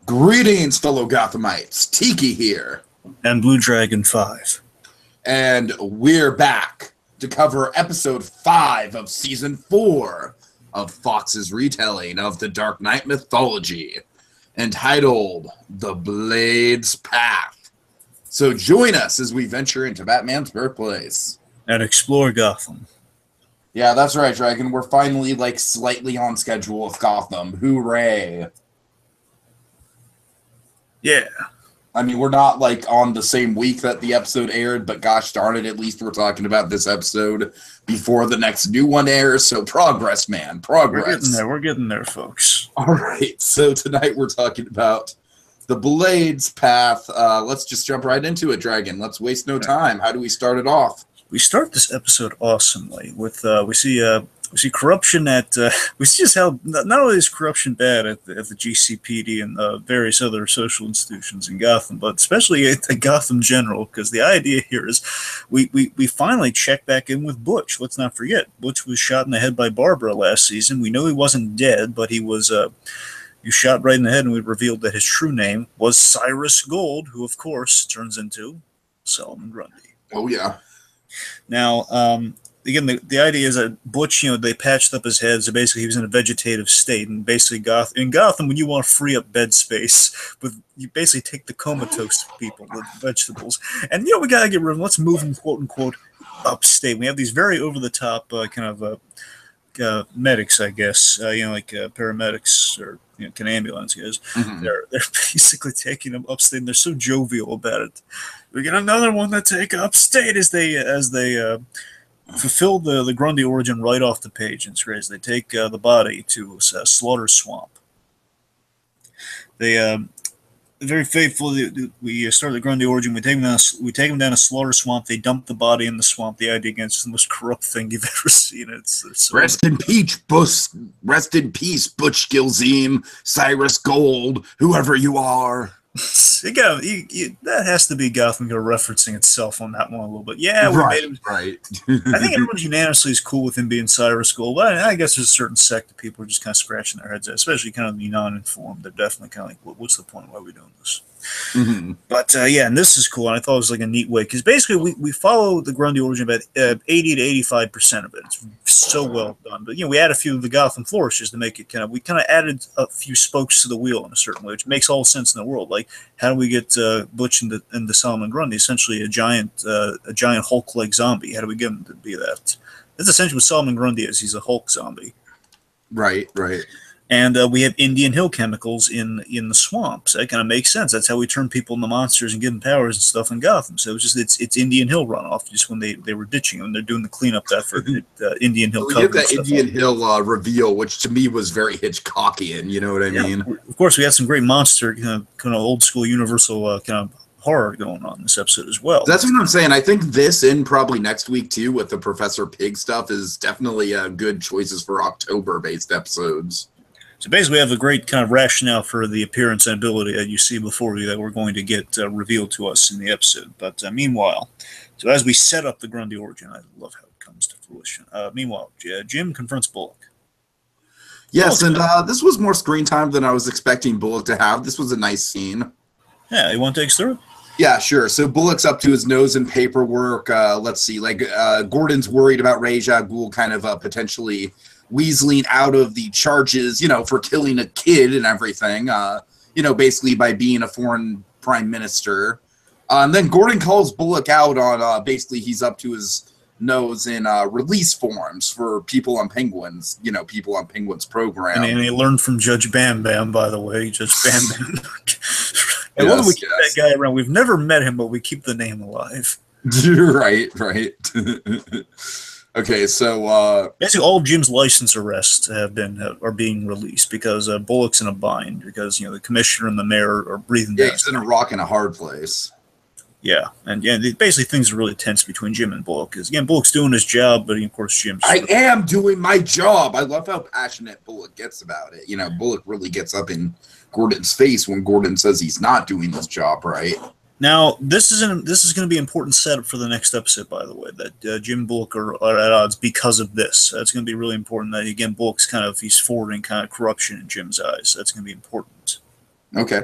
Greetings, fellow Gothamites. Tiki here. And BlueDragonFive. And we're back to cover episode 5 of season 4 of Fox's retelling of the Dark Knight mythology, entitled The Blade's Path. So join us as we venture into Batman's birthplace. And explore Gotham. Yeah, that's right, Dragon. We're finally, slightly on schedule with Gotham. Hooray. Yeah. I mean, we're not, on the same week that the episode aired, but gosh darn it, at least we're talking about this episode before the next new one airs, so progress, man, progress. We're getting there, folks. All right, so tonight we're talking about The Blade's Path. Let's just jump right into it, Dragon. Let's waste no time. How do we start it off? We start this episode awesomely with, we see corruption at, we see just how, not only is corruption bad at the GCPD and various other social institutions in Gotham, but especially at Gotham General, because the idea here is we finally check back in with Butch. Let's not forget, Butch was shot in the head by Barbara last season. We know he wasn't dead, but he was shot right in the head, and we revealed that his true name was Cyrus Gold, who, of course, turns into Solomon Grundy. Oh, yeah. Now, again, the idea is that Butch, they patched up his head, so basically he was in a vegetative state, and basically in Gotham, when you want to free up bed space, you basically take the comatose people with vegetables, and we gotta get rid of them. Let's move them, quote unquote, upstate. We have these very over the top medics, I guess, paramedics or can ambulance guys. Mm-hmm. They're basically taking them upstate, and they're so jovial about it. We get another one to take upstate as they fulfill the Grundy origin right off the page. And it's great. They take the body to Slaughter Swamp. They very faithfully, we start the Grundy origin. We take them down to Slaughter Swamp. They dump the body in the swamp. The idea against the most corrupt thing you've ever seen. It's so rest in peace, Butch Gilzeem, Cyrus Gold, whoever you are. That has to be Gotham referencing itself on that one a little bit. Yeah, we right, made him. Right. I think everyone unanimously is cool with him being Cyrus Gold, but I guess there's a certain sect of people who are just kind of scratching their heads, especially kind of the non-informed. They're definitely kind of like, what's the point? Why are we doing this? Mm-hmm. But and this is cool, and I thought it was a neat way, because basically we follow the Grundy origin about 80 to 85% of it. It's so well done. But we add a few of the Gotham flourishes to make it we added a few spokes to the wheel in a certain way, which makes all sense in the world. Like, how do we get Butch into Solomon Grundy, essentially a giant Hulk-like zombie? How do we get him to be that? That's essentially what Solomon Grundy is. He's a Hulk zombie. Right. And we have Indian Hill chemicals in the swamps. That kind of makes sense. That's how we turn people into monsters and give them powers and stuff in Gotham. So it's Indian Hill runoff, just when they were ditching them. They're doing the cleanup effort at Indian Hill. We get that Indian Hill reveal, which to me was very Hitchcockian. You know what I mean? Of course, we had some great monster, kind of old school Universal kind of horror going on in this episode as well. That's what I'm saying. I think this and probably next week too with the Professor Pig stuff is definitely good choices for October-based episodes. So basically, we have a great kind of rationale for the appearance and ability that you see before you that we're going to get revealed to us in the episode. But meanwhile, so as we set up the Grundy origin, I love how it comes to fruition. Meanwhile, Jim confronts Bullock. Yes, and this was more screen time than I was expecting Bullock to have. This was a nice scene. Yeah, you want to take us through it? Yeah, sure. So Bullock's up to his nose in paperwork. Let's see, Gordon's worried about Ra's al Ghul kind of potentially weaseling out of the charges, for killing a kid and everything, basically by being a foreign prime minister. And then Gordon calls Bullock out on basically he's up to his nose in release forms for people on Penguin's, people on Penguin's program. And he learned from Judge Bam Bam, by the way, Judge Bam Bam. And yes, we keep that guy around. We've never met him, but we keep the name alive. Right. Okay, so basically all of Jim's license arrests are being released because Bullock's in a bind because the commissioner and the mayor are breathing down. Yeah, he's in a rock and a hard place. Yeah, and basically things are really tense between Jim and Bullock because again Bullock's doing his job, but of course Jim's. I am doing my job. I love how passionate Bullock gets about it. Bullock really gets up in Gordon's face when Gordon says he's not doing his job right. Now, this is going to be an important setup for the next episode, by the way, that Jim and Bullock are at odds because of this. That's going to be really important. That, again, Bullock's he's forwarding kind of corruption in Jim's eyes. That's going to be important. Okay.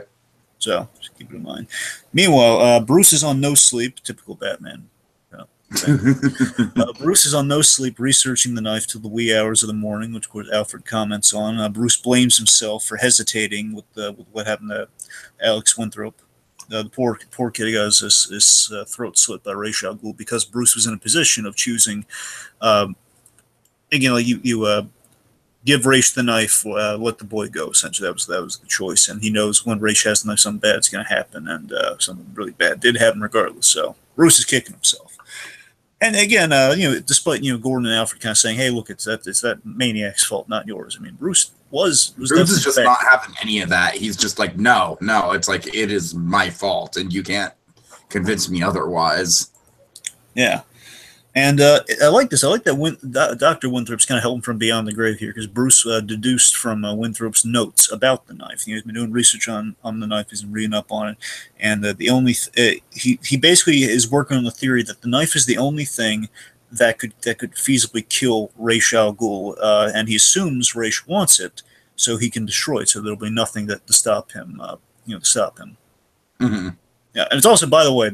So just keep it in mind. Meanwhile, Bruce is on no sleep, typical Batman. Bruce is on no sleep, researching the knife till the wee hours of the morning, which of course Alfred comments on. Bruce blames himself for hesitating with what happened to Alex Winthrop. The poor kid got his throat slit by Ra's al Ghul because Bruce was in a position of choosing. Again, like you give Ra's the knife, let the boy go. Essentially, that was the choice, and he knows when Ra's has the knife, something bad's going to happen, and something really bad did happen regardless. So Bruce is kicking himself. And again, despite Gordon and Alfred kind of saying, "Hey, look, it's that maniac's fault, not yours." I mean, Bruce is just not having any of that. He's just like, no, it's like it is my fault, and you can't convince me otherwise. Yeah, and I like this. I like that Dr. Winthrop's kind of helping from beyond the grave here because Bruce deduced from Winthrop's notes about the knife. He's been doing research on the knife. He's been reading up on it, and the only he basically is working on the theory that the knife is the only thing that could feasibly kill Ra's al Ghul, and he assumes Ra's wants it so he can destroy it. So there'll be nothing to stop him. To stop him. Mm-hmm. Yeah, and it's also, by the way,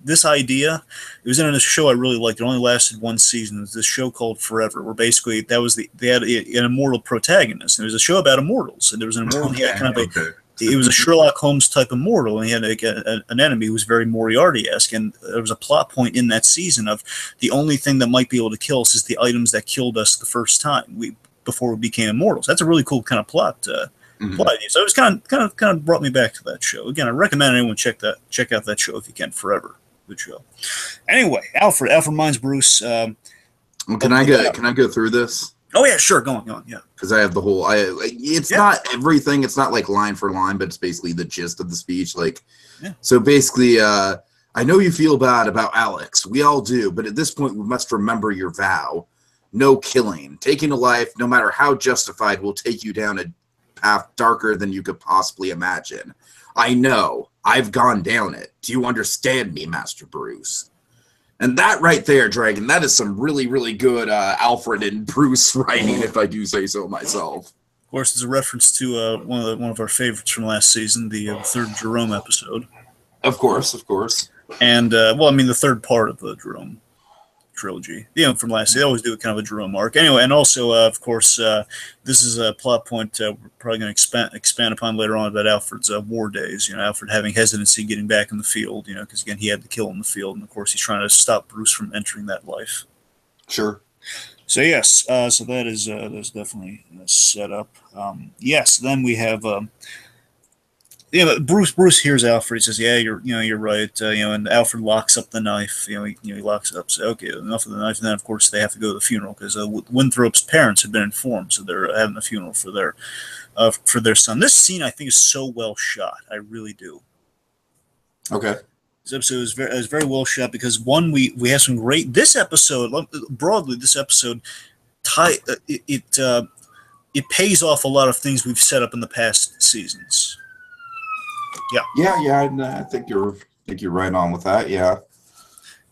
this idea, it was in a show I really liked. It only lasted one season. It was this show called Forever, where basically they had an immortal protagonist. And it was a show about immortals, and there was an immortal. He had it was a Sherlock Holmes type immortal, and he had an enemy who was very Moriarty-esque. And there was a plot point in that season of the only thing that might be able to kill us is the items that killed us the first time before we became immortals. That's a really cool kind of plot. Mm-hmm. So it was kind of brought me back to that show. Again, I recommend anyone check out that show if you can. Forever, good show. Anyway, Alfred reminds Bruce. Can I go through this? Oh yeah, sure. Go on. Yeah. Because I have the whole. It's not everything. It's not like line for line, but it's basically the gist of the speech. So basically, I know you feel bad about Alex. We all do, but at this point, we must remember your vow: no killing. Taking a life, no matter how justified, will take you down a path darker than you could possibly imagine. I know. I've gone down it. Do you understand me, Master Bruce? And that right there, Dragon, that is some really, really good Alfred and Bruce writing, if I do say so myself. Of course, it's a reference to one of our favorites from last season, the third Jerome episode. Of course. And, the third part of the Jerome trilogy, from last year. They always do kind of a Jerome arc. Anyway, and also, of course, this is a plot point we're probably going to expand upon later on about Alfred's war days. Alfred having hesitancy getting back in the field, because, again, he had to kill in the field. And, of course, he's trying to stop Bruce from entering that life. Sure. So, yes, so that's definitely set up. Yes, then we have... Bruce hears Alfred. He says, "Yeah, you're right." And Alfred locks up the knife. He locks it up. So, okay, enough of the knife. And then, of course, they have to go to the funeral because Winthrop's parents had been informed, so they're having a funeral for their son. This scene, I think, is so well shot. I really do. Okay. This episode is very well shot because one, we have some great. This episode, broadly, it pays off a lot of things we've set up in the past seasons. Yeah. I think you're right on with that. Yeah.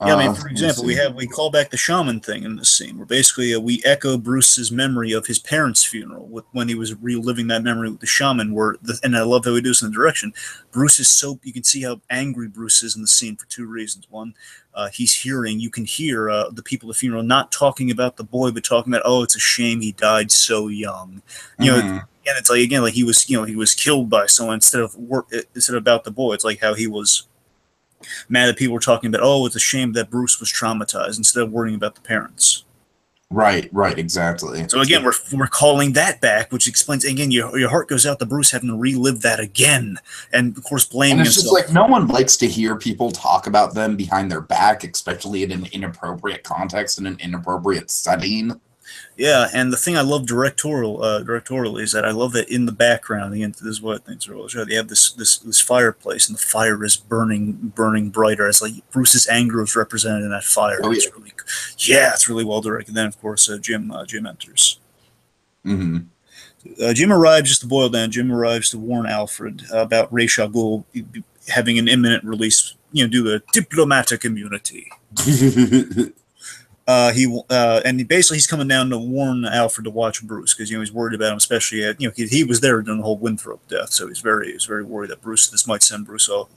Yeah, for example, we call back the shaman thing in this scene, where basically we echo Bruce's memory of his parents' funeral when he was reliving that memory with the shaman. And I love how he does in the direction. Bruce is you can see how angry Bruce is in the scene for two reasons. One, you can hear the people at the funeral not talking about the boy, but talking about, it's a shame he died so young. And it's like he was killed by someone instead of about the boy. It's like how he was mad that people were talking about, it's a shame that Bruce was traumatized instead of worrying about the parents. Right, exactly. So again, we're calling that back, which explains again your heart goes out to Bruce having to relive that again, and of course blaming himself. And it's just like no one likes to hear people talk about them behind their back, especially in an inappropriate context in an inappropriate setting. Yeah, and the thing I love directorially is that I love that in the background. Again, this is what I think is really sure. They have this fireplace, and the fire is burning brighter. It's like Bruce's anger is represented in that fire. Oh, yeah. It's really well directed. And then, of course, Jim enters. Mm-hmm. Jim arrives, just to boil down. Jim arrives to warn Alfred about Ra's al Ghul having an imminent release, due to diplomatic immunity. He's coming down to warn Alfred to watch Bruce because he's worried about him, especially he was there during the whole Winthrop death, so he's very worried that this might send Bruce off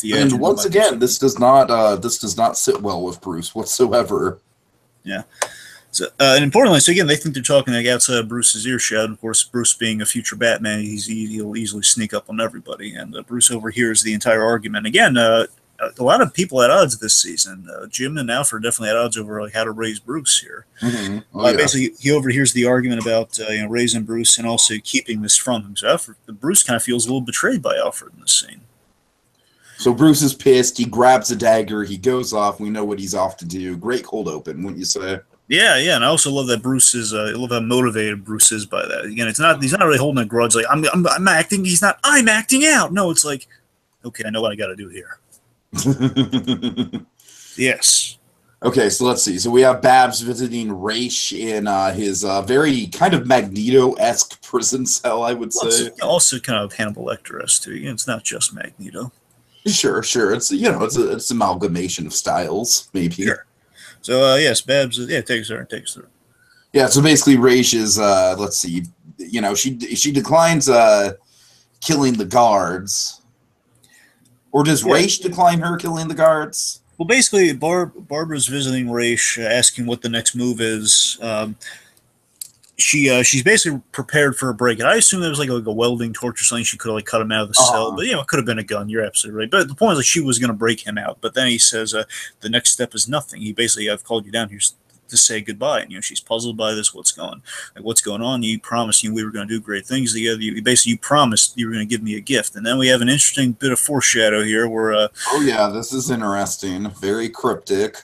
the edge. And once again, this does not sit well with Bruce whatsoever. Yeah. So, and importantly, so again, they think they're talking like outside of Bruce's earshot. And of course, Bruce being a future Batman, he'll easily sneak up on everybody. And Bruce overhears the entire argument. Again, a lot of people at odds this season. Jim and Alfred definitely at odds over how to raise Bruce here. Mm-hmm. Yeah. Basically, he overhears the argument about raising Bruce and also keeping this from him. So Bruce kind of feels a little betrayed by Alfred in this scene. So Bruce is pissed. He grabs a dagger. He goes off. We know what he's off to do. Great cold open, wouldn't you say? Yeah, and I also love that Bruce is. I love how motivated Bruce is by that. Again, he's not really holding a grudge. Like I'm acting. He's not. I'm acting out. No, it's like, okay, I know what I got to do here. Yes. Okay, so let's see. So we have Babs visiting Ra's in his very kind of Magneto-esque prison cell, I would say. Also kind of Hannibal Lecter-esque too. It's not just Magneto. Sure. It's it's amalgamation of styles, maybe. Sure. So yes, Babs takes her. Yeah. So basically, Ra's is let's see. She declines killing the guards, or does Ra's decline her killing the guards? Well, basically, Barbara's visiting Ra's, asking what the next move is. She's basically prepared for a break, and I assume there was like a welding torch or something. She could have cut him out of the cell, but it could have been a gun. You're absolutely right. But the point is, she was going to break him out. But then he says, "The next step is nothing." He basically, I've called you down here to say goodbye, and she's puzzled by this. What's going on? You promised we were going to do great things together. You promised you were going to give me a gift, and then we have an interesting bit of foreshadow here where. This is interesting. Very cryptic.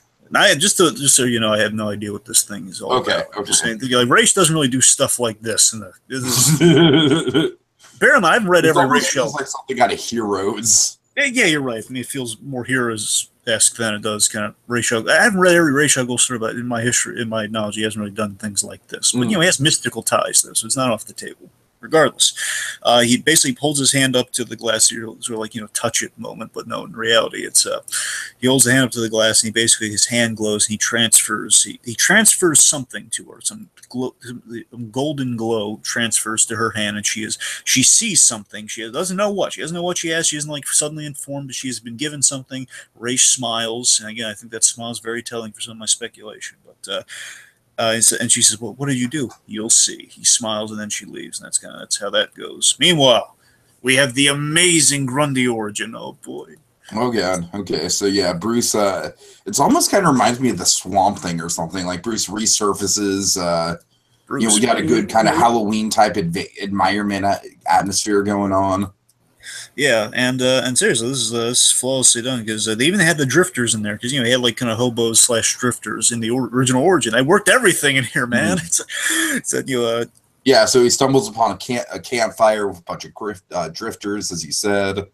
Just so you know, I have no idea what this thing is all about. I'm just saying, Ra's doesn't really do stuff like this. Bear in mind, I haven't read every Ra's show. It's like something out of Heroes. Yeah, you're right. I mean, it feels more Heroes-esque than it does kind of Ra's show. I haven't read every Ra's show goes through, but in my knowledge, he hasn't really done things like this. But he has mystical ties, though, so it's not off the table. Regardless, he basically holds his hand up to the glass. It's like touch it moment, but no, in reality, it's he holds the hand up to the glass, and his hand glows, and he transfers something to her. Some golden glow transfers to her hand, and she sees something. She doesn't know what. She doesn't know what she has. She isn't suddenly informed that she has been given something. Ra's smiles, and again, I think that smile is very telling for some of my speculation, but. And she says, "Well, what do you do? You'll see." He smiles, and then she leaves, and that's how that goes. Meanwhile, we have the amazing Grundy origin. Oh boy! Oh god. Okay, so yeah, Bruce. It's almost kind of reminds me of the Swamp Thing or something. Like Bruce resurfaces. We got a good kind of Halloween type environment atmosphere going on. Yeah, and seriously, this is flawlessly done because they even had the drifters in there because he had kind of hobos / drifters in the original origin. I worked everything in here, man. Yeah, so he stumbles upon a campfire with a bunch of drifters, as you said.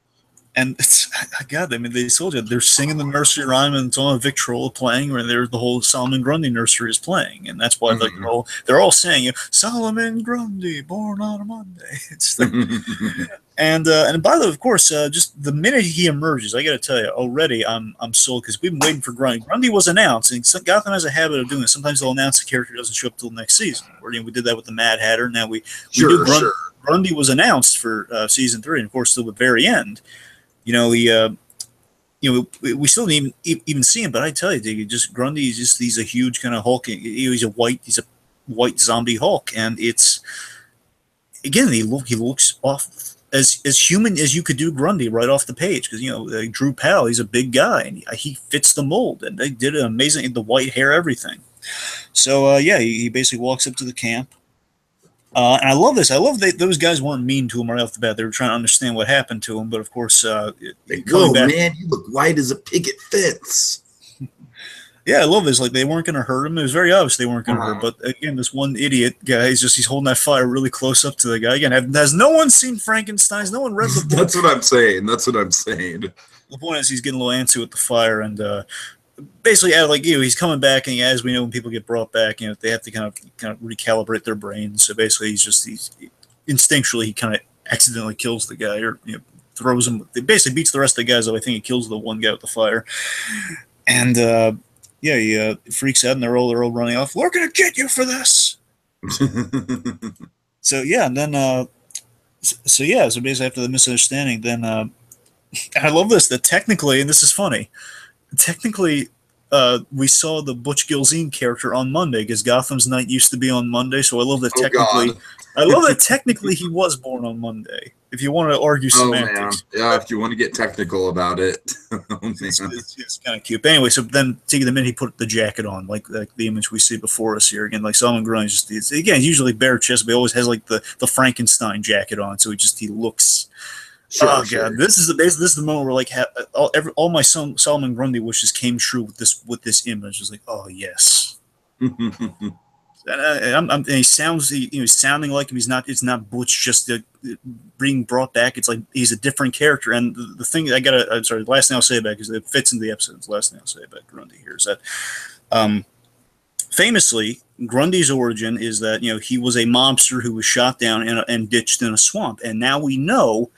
And they told you they're singing the nursery rhyme, and it's on a Victrola playing, where the whole Solomon Grundy nursery is playing, and that's why they're all saying Solomon Grundy, born on a Monday. It's and by the way, of course, just the minute he emerges, I got to tell you, already I'm sold because we've been waiting for Grundy. Grundy was announced, and Gotham has a habit of doing this. Sometimes they'll announce the character doesn't show up till next season. Or we did that with the Mad Hatter. Now we do Grundy was announced for season 3, and of course, till the very end. We still didn't even see him, but I tell you, Diggy, Grundy he's a huge kind of Hulk. He's a white zombie Hulk, and it's again he looks off as human as you could do Grundy right off the page because Drew Powell, he's a big guy and he fits the mold, and they did an amazing the white hair, everything. So he basically walks up to the camp. And I love this. I love that those guys weren't mean to him right off the bat. They were trying to understand what happened to him. But, of course, man, you look white as a picket fence. Yeah, I love this. They weren't going to hurt him. It was very obvious they weren't going to hurt him. But, again, this one idiot guy, he's holding that fire really close up to the guy. Again, has no one seen Frankenstein? Has no one read the book? That's what I'm saying. The point is he's getting a little antsy with the fire, and basically, he's coming back, and as we know, when people get brought back, they have to kind of recalibrate their brains. So basically, he's instinctually he kind of accidentally kills the guy, or throws him. It basically beats the rest of the guys. Though I think he kills the one guy with the fire, and yeah, he freaks out, and they're all running off. We're gonna get you for this. So yeah, and then so basically after the misunderstanding, then I love this that technically, and this is funny, technically. We saw the Butch Gilzine character on Monday because Gotham's Night used to be on Monday. So I love that technically he was born on Monday. If you want to argue semantics, yeah. If you want to get technical about it, it's kind of cute. But anyway, so then taking the minute he put the jacket on, like the image we see before us here again, like Solomon Grundy again usually bare chest, but he always has like the Frankenstein jacket on, so he looks. Sure. God, this is the moment where like all my Solomon Grundy wishes came true with this image. It's like, oh yes. and he sounds he's sounding like him. It's not Butch just being brought back. It's like he's a different character. And the thing the last thing I'll say about it, because it fits into the episode. The last thing I'll say about Grundy here is that famously, Grundy's origin is that he was a mobster who was shot down and ditched in a swamp, and now we know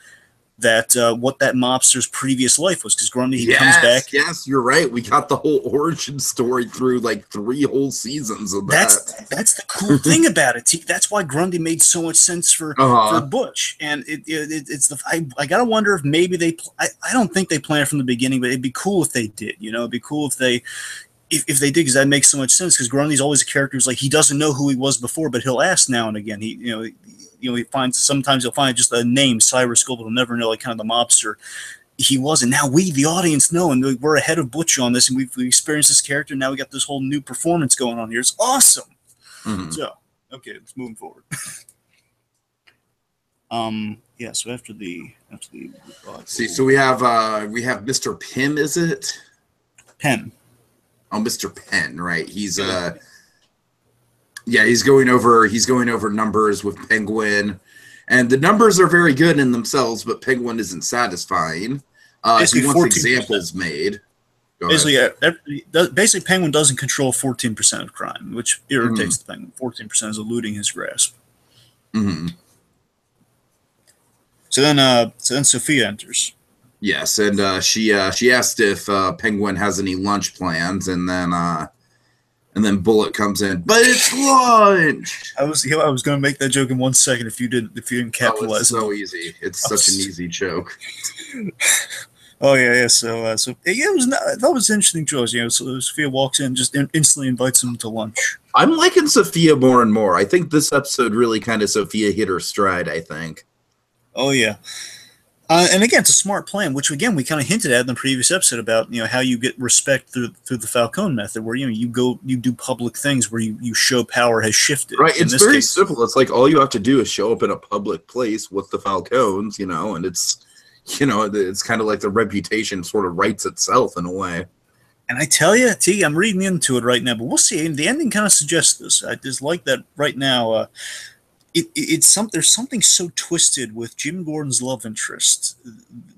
that what that mobster's previous life was, because Grundy comes back. Yes, you're right. We got the whole origin story through like 3 whole seasons of that. That's the cool thing about it. That's why Grundy made so much sense for Butch, and I gotta wonder if maybe I don't think they planned from the beginning, but it'd be cool if they did. It'd be cool if they. If they did, because that makes so much sense. Because Grundy's always a character who's like he doesn't know who he was before, but he'll ask now and again. Sometimes he'll find just a name, Cyrus Gold, but he'll never know like kind of the mobster he was. And now we, the audience, know, and we're ahead of Butch on this, and we've experienced this character. Now we got this whole new performance going on here. It's awesome. Mm-hmm. So okay, let's move forward. Yeah. So after the so we have Mr. Pym, is it? Penn. Oh, Mr. Penn, right? He's he's going over numbers with Penguin, and the numbers are very good in themselves, but Penguin isn't satisfying. He wants examples made. Basically, Penguin doesn't control 14% of crime, which irritates the Penguin. 14% is eluding his grasp. Mm-hmm. So then Sophia enters. Yes, and she asked if Penguin has any lunch plans, and then Bullet comes in. But it's lunch. I was going to make that joke in 1 second if you didn't capitalize. It's so easy. It's such an easy joke. Oh yeah. So I thought it was an interesting choice. So Sophia walks in, just instantly invites him to lunch. I'm liking Sophia more and more. I think this episode really kind of Sophia hit her stride. I think. Oh yeah. And again, it's a smart plan, which again we kind of hinted at in the previous episode about how you get respect through the Falcone method, where you do public things where you show power has shifted. Right, it's very simple. It's like all you have to do is show up in a public place with the Falcones, and it's it's kind of like the reputation sort of writes itself in a way. And I tell you, T, I'm reading into it right now, but we'll see. The ending kind of suggests this. I just like that right now. There's something so twisted with Jim Gordon's love interest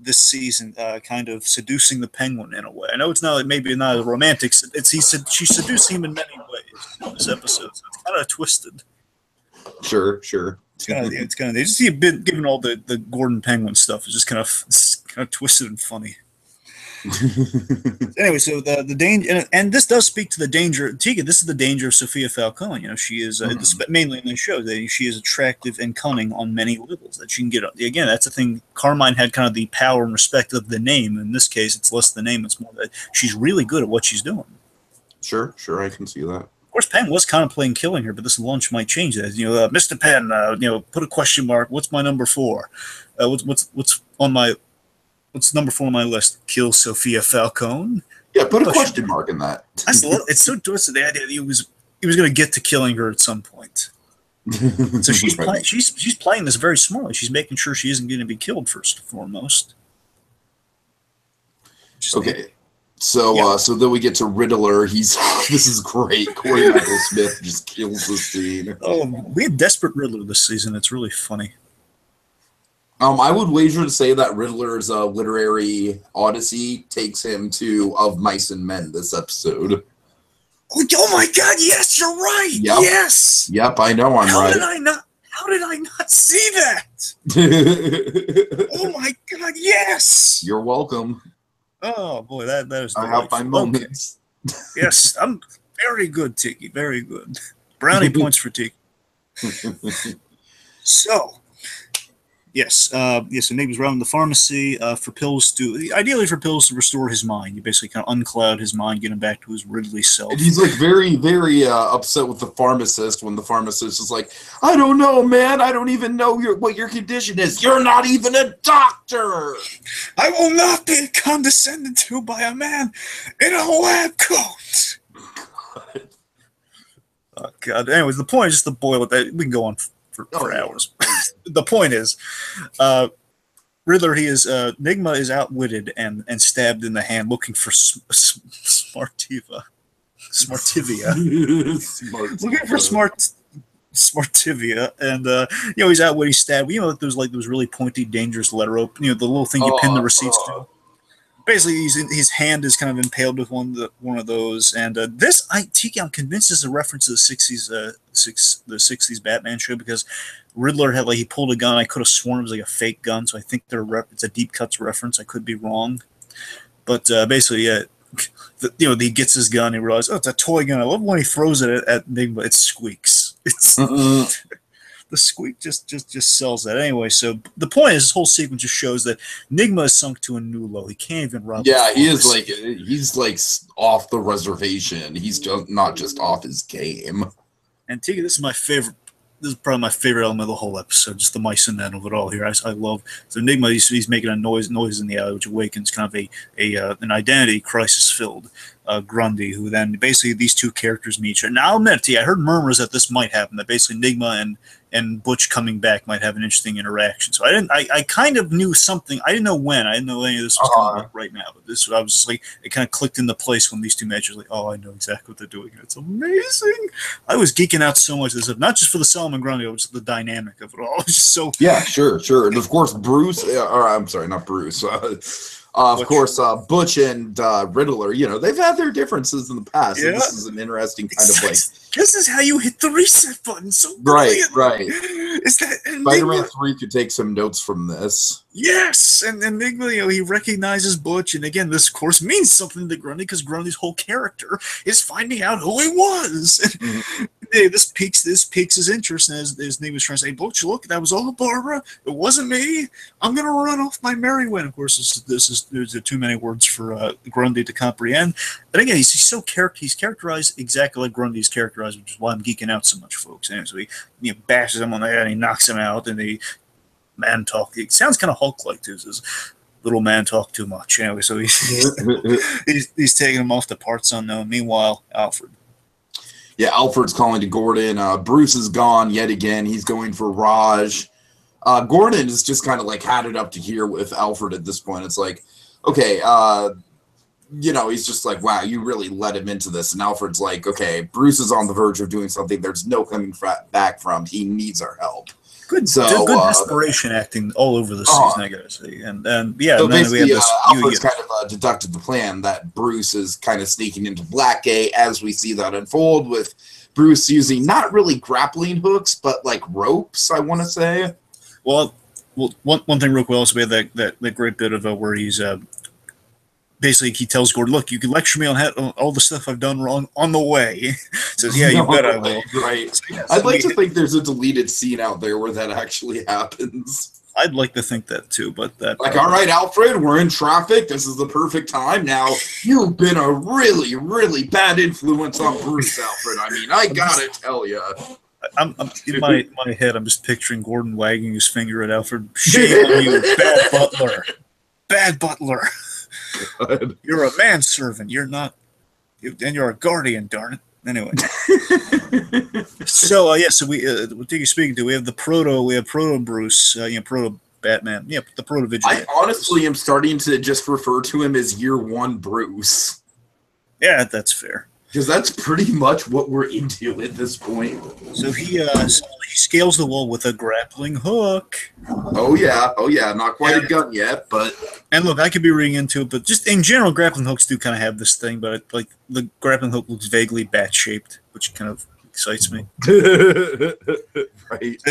this season, kind of seducing the Penguin in a way. I know it's maybe not a romantic. She's seducing him in many ways in this episode. So it's kind of twisted. Sure. It's kind of they just see a bit given all the Gordon Penguin stuff is just kind of twisted and funny. Anyway, so the danger, and this does speak to the danger. Tika, this is the danger of Sophia Falcone. She is mainly in the show that she is attractive and cunning on many levels. That she can get again. That's the thing. Carmine had kind of the power and respect of the name. In this case, it's less the name; it's more that she's really good at what she's doing. Sure, I can see that. Of course, Penn was kind of playing killing her, but this lunch might change that. Mr. Penn, put a question mark. What's my number 4? What's on my What's number 4 on my list? Kill Sophia Falcone. Yeah, put a question mark in that. It's so twisted, the idea that he was going to get to killing her at some point. So she's playing this very smartly. She's making sure she isn't going to be killed first and foremost. Okay, so then we get to Riddler. This is great. Corey Michael Smith just kills the scene. Oh, we had desperate Riddler this season. It's really funny. I would wager to say that Riddler's literary odyssey takes him to Of Mice and Men this episode. Oh my God! Yes, you're right. Yep. Yes. Yep, I know I'm right. How did I not see that? Oh my God! Yes. You're welcome. Oh boy, that is. I have my moments. Yes, I'm very good, Tiki. Very good. Brownie points for Tiki. So, yes, yes. Enigma's around the pharmacy ideally for pills to restore his mind. You basically kind of uncloud his mind, get him back to his Ridley self. And he's like very, very upset with the pharmacist when the pharmacist is like, "I don't know, man. I don't even know what your condition is. You're not even a doctor. I will not be condescended to by a man in a lab coat." Oh, God. Anyways, the point is just to boil it. We can go on for hours. The point is, Riddler, Enigma is outwitted and stabbed in the hand looking for Smartivia. Looking for Smartivia, and he's outwitted, he's stabbed. There's those really pointy, dangerous letter open. The little thing you pin the receipts to. Basically, his hand is kind of impaled with one of those, and I'm convinced is a reference to the '60s Batman show, because Riddler had he pulled a gun. I could have sworn it was a fake gun, so I think it's a deep cuts reference. I could be wrong, but basically, yeah, he gets his gun. He realizes, it's a toy gun. I love when he throws it at Enigma. It squeaks. The squeak just sells that anyway. So the point is, this whole sequence just shows that Enigma is sunk to a new low. He can't even rob. Yeah, he's off the reservation. He's not just off his game. And Tiki, this is probably my favorite element of the whole episode, just the mice and men of it all here. I love so Enigma. He's making a noise in the alley, which awakens kind of an identity crisis filled Grundy, who then basically these two characters meet each other. Now I'll admit to you, I heard murmurs that this might happen, that basically Enigma and Butch coming back might have an interesting interaction. So I kind of knew something. I didn't know when. I didn't know any of this was coming up right now. But I was just it kind of clicked into place when these two matches. I know exactly what they're doing. It's amazing. I was geeking out so much this, not just for the Solomon Grundy, but just the dynamic of it all. It's just so. Yeah, sure. And of course, Bruce. I'm sorry, not Bruce. Of course, Butch and Riddler, they've had their differences in the past. Yeah. So this is an interesting kind of This is how you hit the reset button. So right. Is that Spider-Man 3 could take some notes from this. Yes, and Enigma, he recognizes Butch, and again, this of course means something to Grundy, because Grundy's whole character is finding out who he was. Mm-hmm. This piques his interest, and as Enigma's trying to say, Butch, look, that was all Barbara. It wasn't me. I'm gonna run off my merry way. Of course, there's too many words for Grundy to comprehend. But again, he's characterized exactly like Grundy's characterized, which is why I'm geeking out so much, folks. And so he bashes him on the head, and he knocks him out, and he man talk. It sounds kind of Hulk-like too. Says little man talk too much. Anyway, so he's taking him off to parts unknown. Meanwhile, Alfred. Yeah, Alfred's calling to Gordon. Bruce is gone yet again. He's going for Raj. Gordon is just kind of had it up to here with Alfred at this point. It's okay, he's just wow, you really let him into this. And Alfred's okay, Bruce is on the verge of doing something there's no coming back from. He needs our help. Good desperation acting all over the season, I gotta say. And yeah, so and then we have this. Alfred's kind of deducted the plan that Bruce is kind of sneaking into Blackgate as we see that unfold, with Bruce using not really grappling hooks, but ropes, I want to say. Well, one thing real quick, also we have that great bit of where he's basically he tells Gordon, look, you can lecture me on all the stuff I've done wrong on the way. Says, yeah, you bet I will. Right. So, yeah, I'd like to think there's a deleted scene out there where that actually happens. I'd like to think that too, but that all right, Alfred, we're in traffic. This is the perfect time. Now, you've been a really, really bad influence on Bruce, Alfred. I mean, I gotta tell you. I'm in my head, I'm just picturing Gordon wagging his finger at Alfred. Shame on you, bad butler. Bad butler. God. You're a manservant. You're not, and you're a guardian. Darn it. Anyway. So so what are you speaking to? We have proto Bruce, proto Batman, the proto Vigilante. I honestly am starting to just refer to him as Year One Bruce. Yeah, that's fair. Because that's pretty much what we're into at this point. So he scales the wall with a grappling hook. Oh yeah, not quite a gun yet, but. And look, I could be reading into it, but just in general, grappling hooks do kind of have this thing, but the grappling hook looks vaguely bat-shaped, which kind of excites me. Right.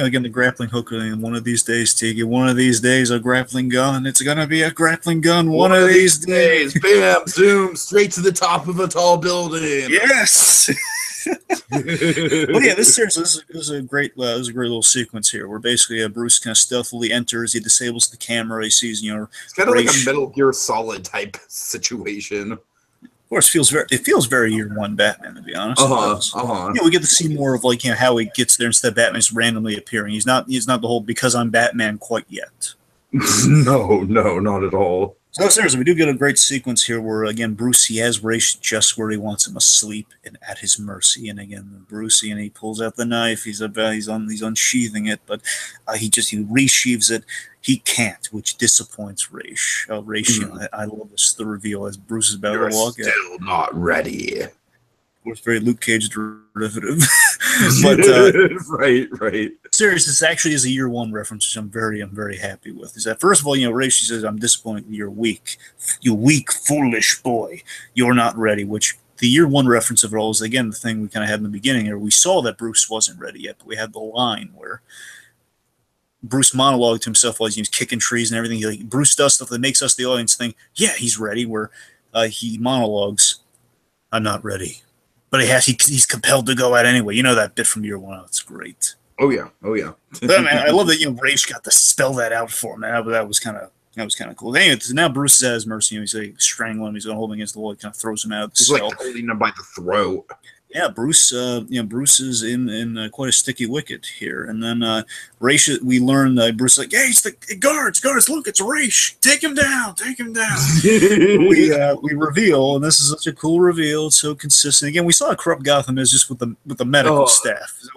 Again, the grappling hook. One of these days, Tiki. One of these days, a grappling gun. It's gonna be a grappling gun. One of these days. Bam! Zoom! Straight to the top of a tall building. Yes. But yeah, this is a great little sequence here where basically Bruce kind of stealthily enters. He disables the camera. He sees it's kind of like a Metal Gear Solid type situation. Of course, it feels very year one Batman, to be honest. We get to see more of how he gets there instead of Batman's randomly appearing. He's not the whole because I'm Batman quite yet. No, not at all. So seriously, we do get a great sequence here where again Bruce, he has Ra's just where he wants him asleep and at his mercy. And again, Bruce, and he pulls out the knife. He's unsheathing it, but he resheaves it. He can't, which disappoints Ra's. I love this, the reveal as Bruce is about to walk out. Still not ready. Of course, very Luke Cage derivative. But right. Serious, this actually is a year one reference, which I'm very happy with. Is that first of all, Ra's, she says, "I'm disappointed. You're weak. You weak, foolish boy. You're not ready." Which the year one reference of it all is again the thing we kind of had in the beginning here. We saw that Bruce wasn't ready yet, but we had the line where Bruce monologued to himself while he's kicking trees and everything. Bruce does stuff that makes us, the audience, think, "Yeah, he's ready." Where he monologues, "I'm not ready," but he's compelled to go out anyway. You know that bit from year one. Oh, it's great. Oh yeah. But, man, I love that Ra's got to spell that out for him. Man, that was kind of cool. Anyway, so now Bruce is at his mercy. He's strangling him. He's going to hold him against the wall. He kind of throws him out of the cell. He's holding him by the throat. Yeah, Bruce. Bruce is in quite a sticky wicket here. And then Ra's, we learn Bruce is like, "Hey, it's the guards! Look, it's Ra's! Take him down! We reveal, and this is such a cool reveal. It's so consistent. Again, we saw how corrupt Gotham is just with the medical staff. So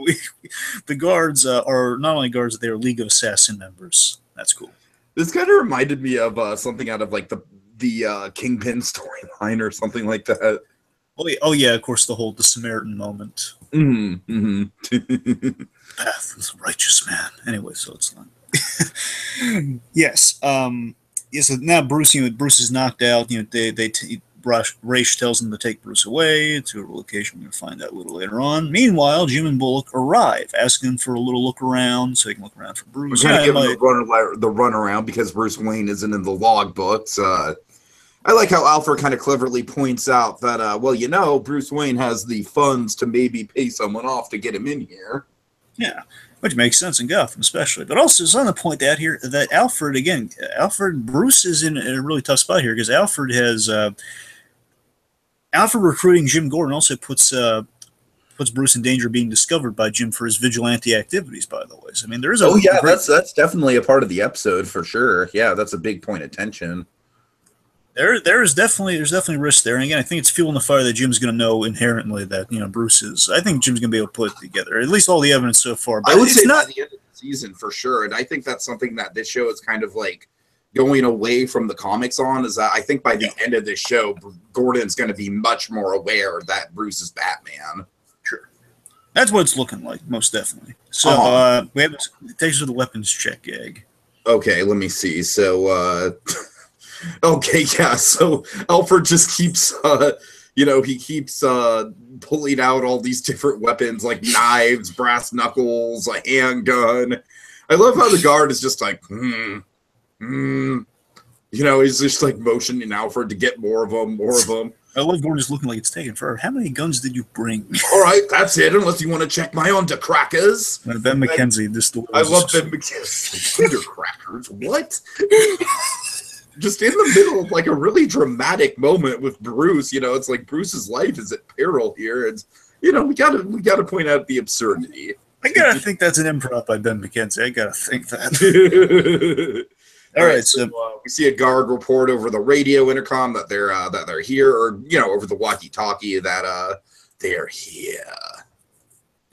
the guards are not only guards, they are League of Assassin members. That's cool. This kind of reminded me of something out of the Kingpin storyline or something like that. Oh yeah, of course, the Samaritan moment. Mm-hmm. Path of the righteous man. Anyway, so it's like yes. So now Bruce is knocked out. Ra's tells him to take Bruce away to a location we're going to find out a little later on. Meanwhile, Jim and Bullock arrive, asking for a little look around so he can look around for Bruce. We're going to give him the run around because Bruce Wayne isn't in the logbooks. I like how Alfred kind of cleverly points out that, Bruce Wayne has the funds to maybe pay someone off to get him in here. Yeah, which makes sense in Gotham especially. But also, it's on the point out here that Bruce is in a really tough spot here because Alfred recruiting Jim Gordon also puts Bruce in danger of being discovered by Jim for his vigilante activities, by the way. So, I mean, there is that's definitely a part of the episode for sure. Yeah, that's a big point of tension. There's definitely risk there, and again, I think it's fueling the fire that Jim's going to know inherently that Bruce is. I think Jim's going to be able to put it together, at least all the evidence so far. But I would say not by the end of the season for sure, and I think that's something that this show is kind of like going away from the comics on. Is that I think by the end of this show, Gordon's going to be much more aware that Bruce is Batman. Sure, that's what it's looking like, most definitely. So we have it takes us to the weapons check gag. Okay, let me see. So. Okay, yeah. So Alfred just keeps, he keeps pulling out all these different weapons like knives, brass knuckles, a handgun. I love how the guard is just like, he's just like motioning Alfred to get more of them. I love Gordon just looking like it's taken forever. How many guns did you bring? All right, that's it. Unless you want to check my undercrackers. Ben McKenzie. I love Ben McKenzie. Undercrackers. What? Just in the middle of like a really dramatic moment with Bruce, it's like Bruce's life is at peril here, and we gotta point out the absurdity. I gotta think that's an improv by Ben McKenzie. I gotta think that. All right, so we see a guard report over the radio intercom that they're here, or over the walkie-talkie that they're here.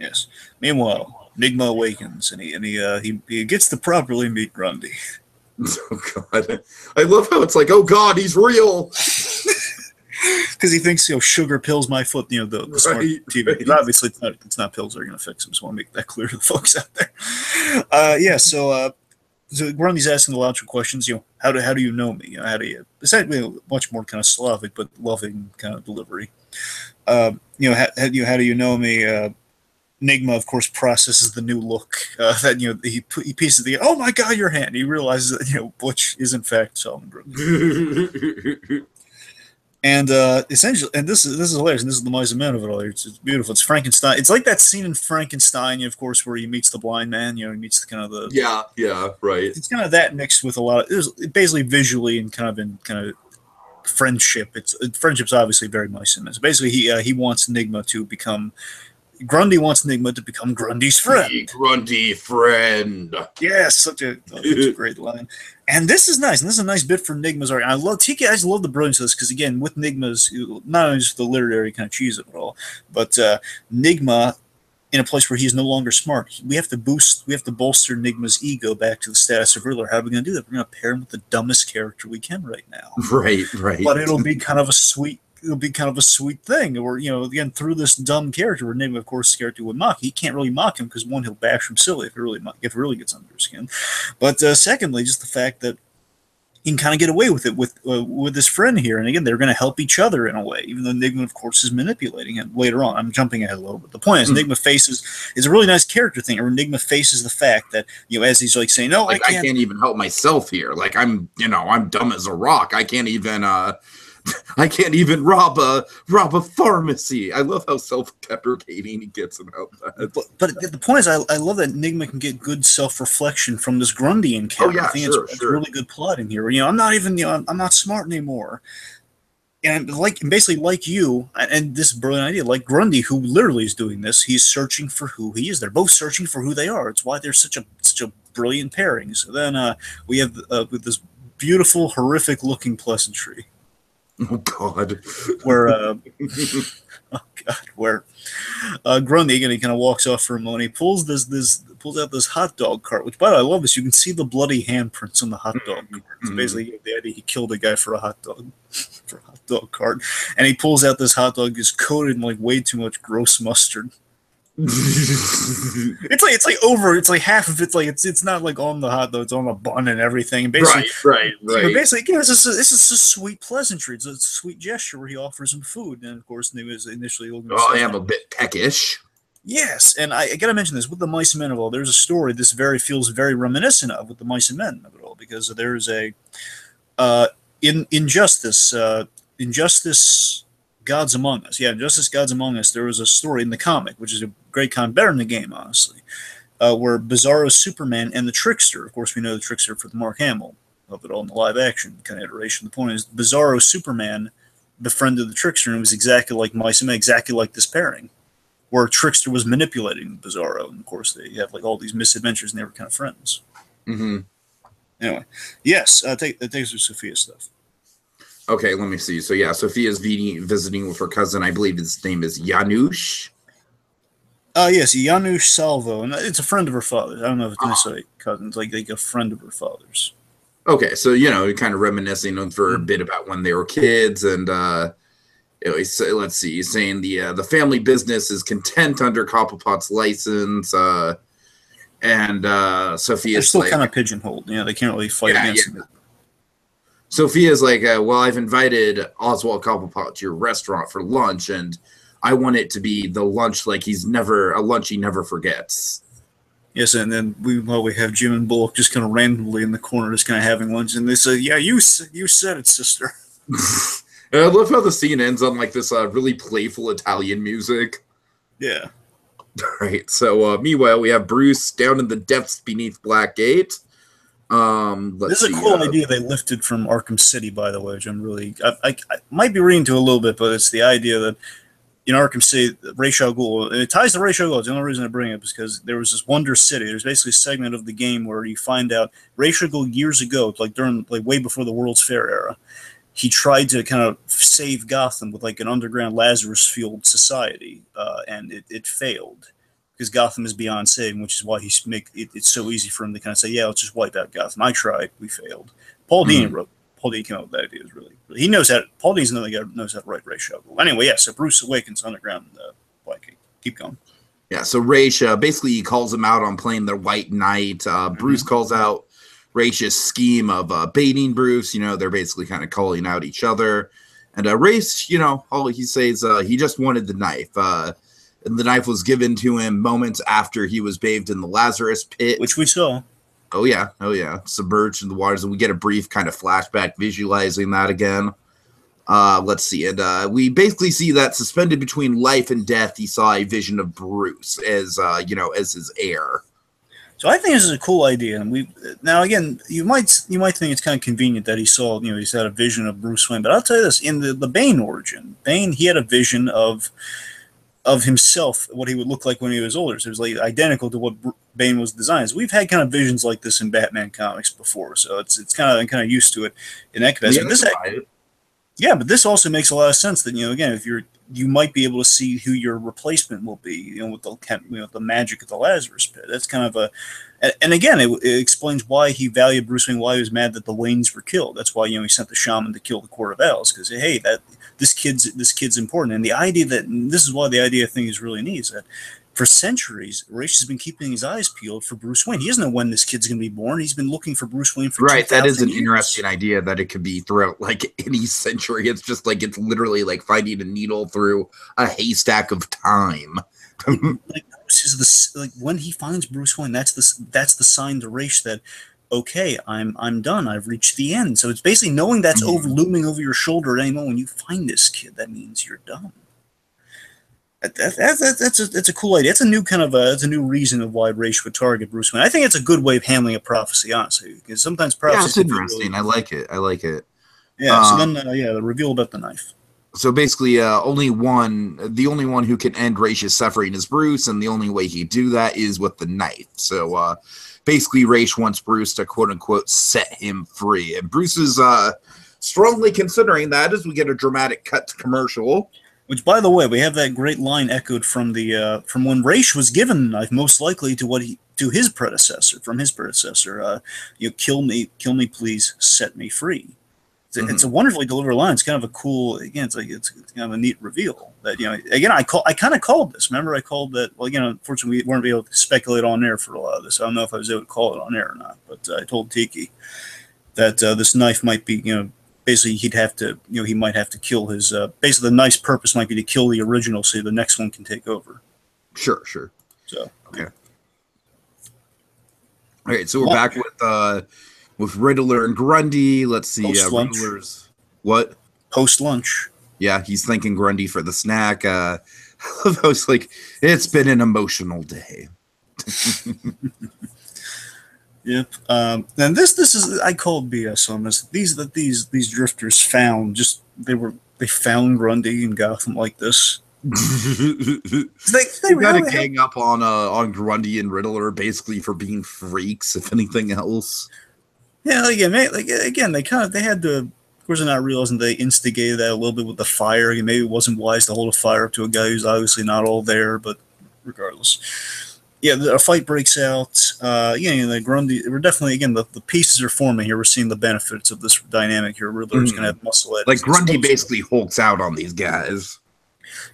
Yes. Meanwhile, Nigma awakens, and he gets to properly meet Grundy. Oh God! I love how it's like, oh God, he's real. Because he thinks, sugar pills my foot. The smart TV. Obviously, it's not pills that are going to fix him. So I want to make that clear to the folks out there. So Grundy's asking the logical questions. How do you know me? How do you? Essentially, much more kind of Slavic but loving kind of delivery. How do you know me? Nigma, of course, processes the new look. That he pieces the. Oh my God, your hand! He realizes that Butch is in fact Solomon Grundy. And essentially, and this is hilarious. And this is the mice and men of it all. It's beautiful. It's Frankenstein. It's like that scene in Frankenstein, of course, where he meets the blind man. He meets the kind of the right. It's kind of that mixed with a lot of it was basically visually and kind of friendship. Friendship's obviously very mice and men. So basically, he wants Enigma to become. Grundy wants Enigma to become Grundy's friend. The Grundy friend. Yes, such a great line. And this is nice. And this is a nice bit for Enigma's art. I love Tiki. I just love the brilliance of this because, again, with Enigma's, not only just the literary kind of cheese of it all, but Enigma, in a place where he's no longer smart, we have to bolster Enigma's ego back to the status of Riddler. How are we going to do that? We're going to pair him with the dumbest character we can right now. Right. But it'll be kind of a sweet thing, or again, through this dumb character, where Enigma, of course, the character would mock. He can't really mock him because, one, he'll bash him silly if it really gets under his skin. But secondly, just the fact that he can kind of get away with it with his friend here, and again, they're going to help each other in a way, even though Enigma, of course, is manipulating him later on. I'm jumping ahead a little bit. The point is, Enigma is a really nice character thing, or Enigma faces the fact that as he's like saying, "No, I can't even help myself here. Like I'm dumb as a rock. I can't even." I can't even rob a pharmacy. I love how self-deprecating he gets about that. But the point is, I love that Enigma can get good self-reflection from this Grundian character. Oh yeah, I think it's really good plotting here. I'm not smart anymore. And basically like you, and this brilliant idea, like Grundy, who literally is doing this, he's searching for who he is. They're both searching for who they are. It's why they're such a brilliant pairing. So then we have with this beautiful, horrific-looking pleasantry. Oh God! Where Grundy again, he kind of walks off for a moment. He pulls out this hot dog cart, which, by the way, I love this. You can see the bloody handprints on the hot dog cart. It's basically the idea he killed a guy for a hot dog cart, and he pulls out this hot dog is coated in way too much gross mustard. It's like half of it's not on the hot dog, it's on the bun and everything. And basically, right. Basically, this is a sweet pleasantry. It's a sweet gesture where he offers him food, and of course, they was initially. I am a bit peckish. Yes, and I gotta mention this with the Mice and Men of all. There's a story this feels very reminiscent of with the Mice and Men of it all, because there's a Injustice Gods Among Us. Yeah, Justice Gods Among Us, there was a story in the comic, which is a great comic, better than the game, honestly, where Bizarro Superman and the Trickster, of course we know the Trickster for the Mark Hamill of it all in the live-action kind of iteration. The point is, Bizarro Superman befriended the Trickster, and it was exactly like Mice and Men, exactly like this pairing, where Trickster was manipulating Bizarro, and of course they had all these misadventures, and they were kind of friends. Anyway, yes, take us through Sophia's stuff. Okay, let me see. So yeah, Sophia's visiting with her cousin. I believe his name is Janusz. Yes, Janusz Salvo, and it's a friend of her father's. I don't know if it's necessarily cousins, like a friend of her father's. Okay, so kind of reminiscing for a bit about when they were kids, and let's see, he's saying the family business is content under Cobblepot's license, and Sophia's they're still kind of pigeonholed. They can't really fight against it. Sophia's like, well, I've invited Oswald Cobblepot to your restaurant for lunch, and I want it to be the lunch a lunch he never forgets. Yes, and then we have Jim and Bullock just kind of randomly in the corner, just kind of having lunch, and they say, "Yeah, you said it, sister." And I love how the scene ends on this really playful Italian music. Yeah. Right. So meanwhile, we have Bruce down in the depths beneath Blackgate. This is a cool idea they lifted from Arkham City, by the way, which I might be reading to a little bit, but it's the idea that in Arkham City, Ra's al Ghul, and it ties to Ra's al Ghul. The only reason I bring it up is because there was this Wonder City. There's basically a segment of the game where you find out Ra's al Ghul years ago, during way before the World's Fair era, he tried to kind of save Gotham with an underground Lazarus Field society, and it failed. Because Gotham is beyond saving, which is why it's so easy for him to kind of say, yeah, let's just wipe out Gotham. I tried, we failed. Paul Dini came up with that idea. He knows how. Paul Dini's another guy who knows how to write Ra's al Ghul. Anyway, yeah. So Bruce awakens underground. Keep going. Yeah. So Ra's basically he calls him out on playing the White Knight. Bruce calls out Rash's scheme of baiting Bruce. They're basically kind of calling out each other. And Race, you know, all he says, he just wanted the knife. And the knife was given to him moments after he was bathed in the Lazarus pit. Which we saw. Oh, yeah. Submerged in the waters. And we get a brief kind of flashback visualizing that again. Let's see. And we basically see that suspended between life and death, he saw a vision of Bruce as, as his heir. So I think this is a cool idea. And now again, you might think it's kind of convenient that he saw, he's had a vision of Bruce Wayne. But I'll tell you this: in the Bane origin, Bane, he had a vision of himself, what he would look like when he was older. So it was like identical to what Bane was designed. So we've had kind of visions like this in Batman comics before, so it's kind of used to it in that capacity. Yeah, but this also makes a lot of sense that again, if you might be able to see who your replacement will be, with the magic of the Lazarus pit. That's kind of and again, it explains why he valued Bruce Wayne, why he was mad that the Waynes were killed. That's why he sent the shaman to kill the Court of Owls, because hey, this kid's important. And the idea this is why the idea I think is really neat is that for centuries, Ra's has been keeping his eyes peeled for Bruce Wayne. He doesn't know when this kid's going to be born. He's been looking for Bruce Wayne for right. That is an years. interesting idea that it could be throughout like any century. It's just like it's literally like finding a needle through a haystack of time. Like Bruce is when he finds Bruce Wayne, that's the sign to Ra's that okay, I'm done. I've reached the end. So it's basically knowing that's looming over your shoulder at any moment. When you find this kid, that means you're done. That's a cool idea. It's a new it's a new reason of why Ra's would target Bruce Wayne. I think it's a good way of handling a prophecy, honestly, because sometimes prophecies. Yeah, it's interesting. Really... I like it. Yeah. So then, the reveal about the knife. So basically, the only one who can end Ra's suffering is Bruce, and the only way he'd do that is with the knife. So basically, Ra's wants Bruce to quote unquote set him free, and Bruce is strongly considering that as we get a dramatic cut to commercial. Which, by the way, we have that great line echoed from from when Ra's was given the knife, most likely to his predecessor, kill me, please, set me free. It's a wonderfully delivered line. It's kind of a cool, again, it's kind of a neat reveal that, again, I kind of called this. Remember, I called that, well, unfortunately, we weren't able to speculate on air for a lot of this. I don't know if I was able to call it on air or not, but I told Tiki that this knife might be, basically, he might have to kill his, basically the knife's purpose might be to kill the original so the next one can take over. Sure. So, okay. All right, so we're back with Riddler and Grundy. Let's see. Riddler's what? Post-lunch. Yeah, he's thanking Grundy for the snack. I was like, it's been an emotional day. Yep. And this is, I called BS on this. These drifters found they found Grundy in Gotham like this. they got to gang up on Grundy and Riddler basically for being freaks, if anything else. Yeah, again, they had to. Of course, they're not realizing they instigated that a little bit with the fire. Maybe it wasn't wise to hold a fire up to a guy who's obviously not all there, but regardless. Yeah, a fight breaks out. The Grundy. We're definitely, again, the pieces are forming here. We're seeing the benefits of this dynamic here. Riddler's going to have muscle edge. Like Grundy basically hulks out on these guys.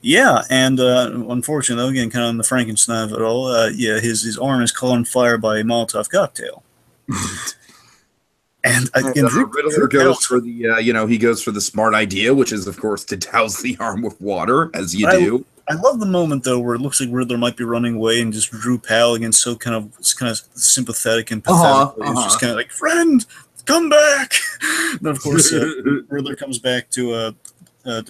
Yeah, and unfortunately, again, kind of on the Frankenstein of it all. His arm is caught on fire by a Molotov cocktail. And Riddler goes for the he goes for the smart idea, which is of course to douse the arm with water, as you do. I love the moment though where it looks like Riddler might be running away, and just Drew Powell again, so kind of sympathetic and pathetic. He's just kind of like, "Friend, come back!" And of course, Riddler comes back to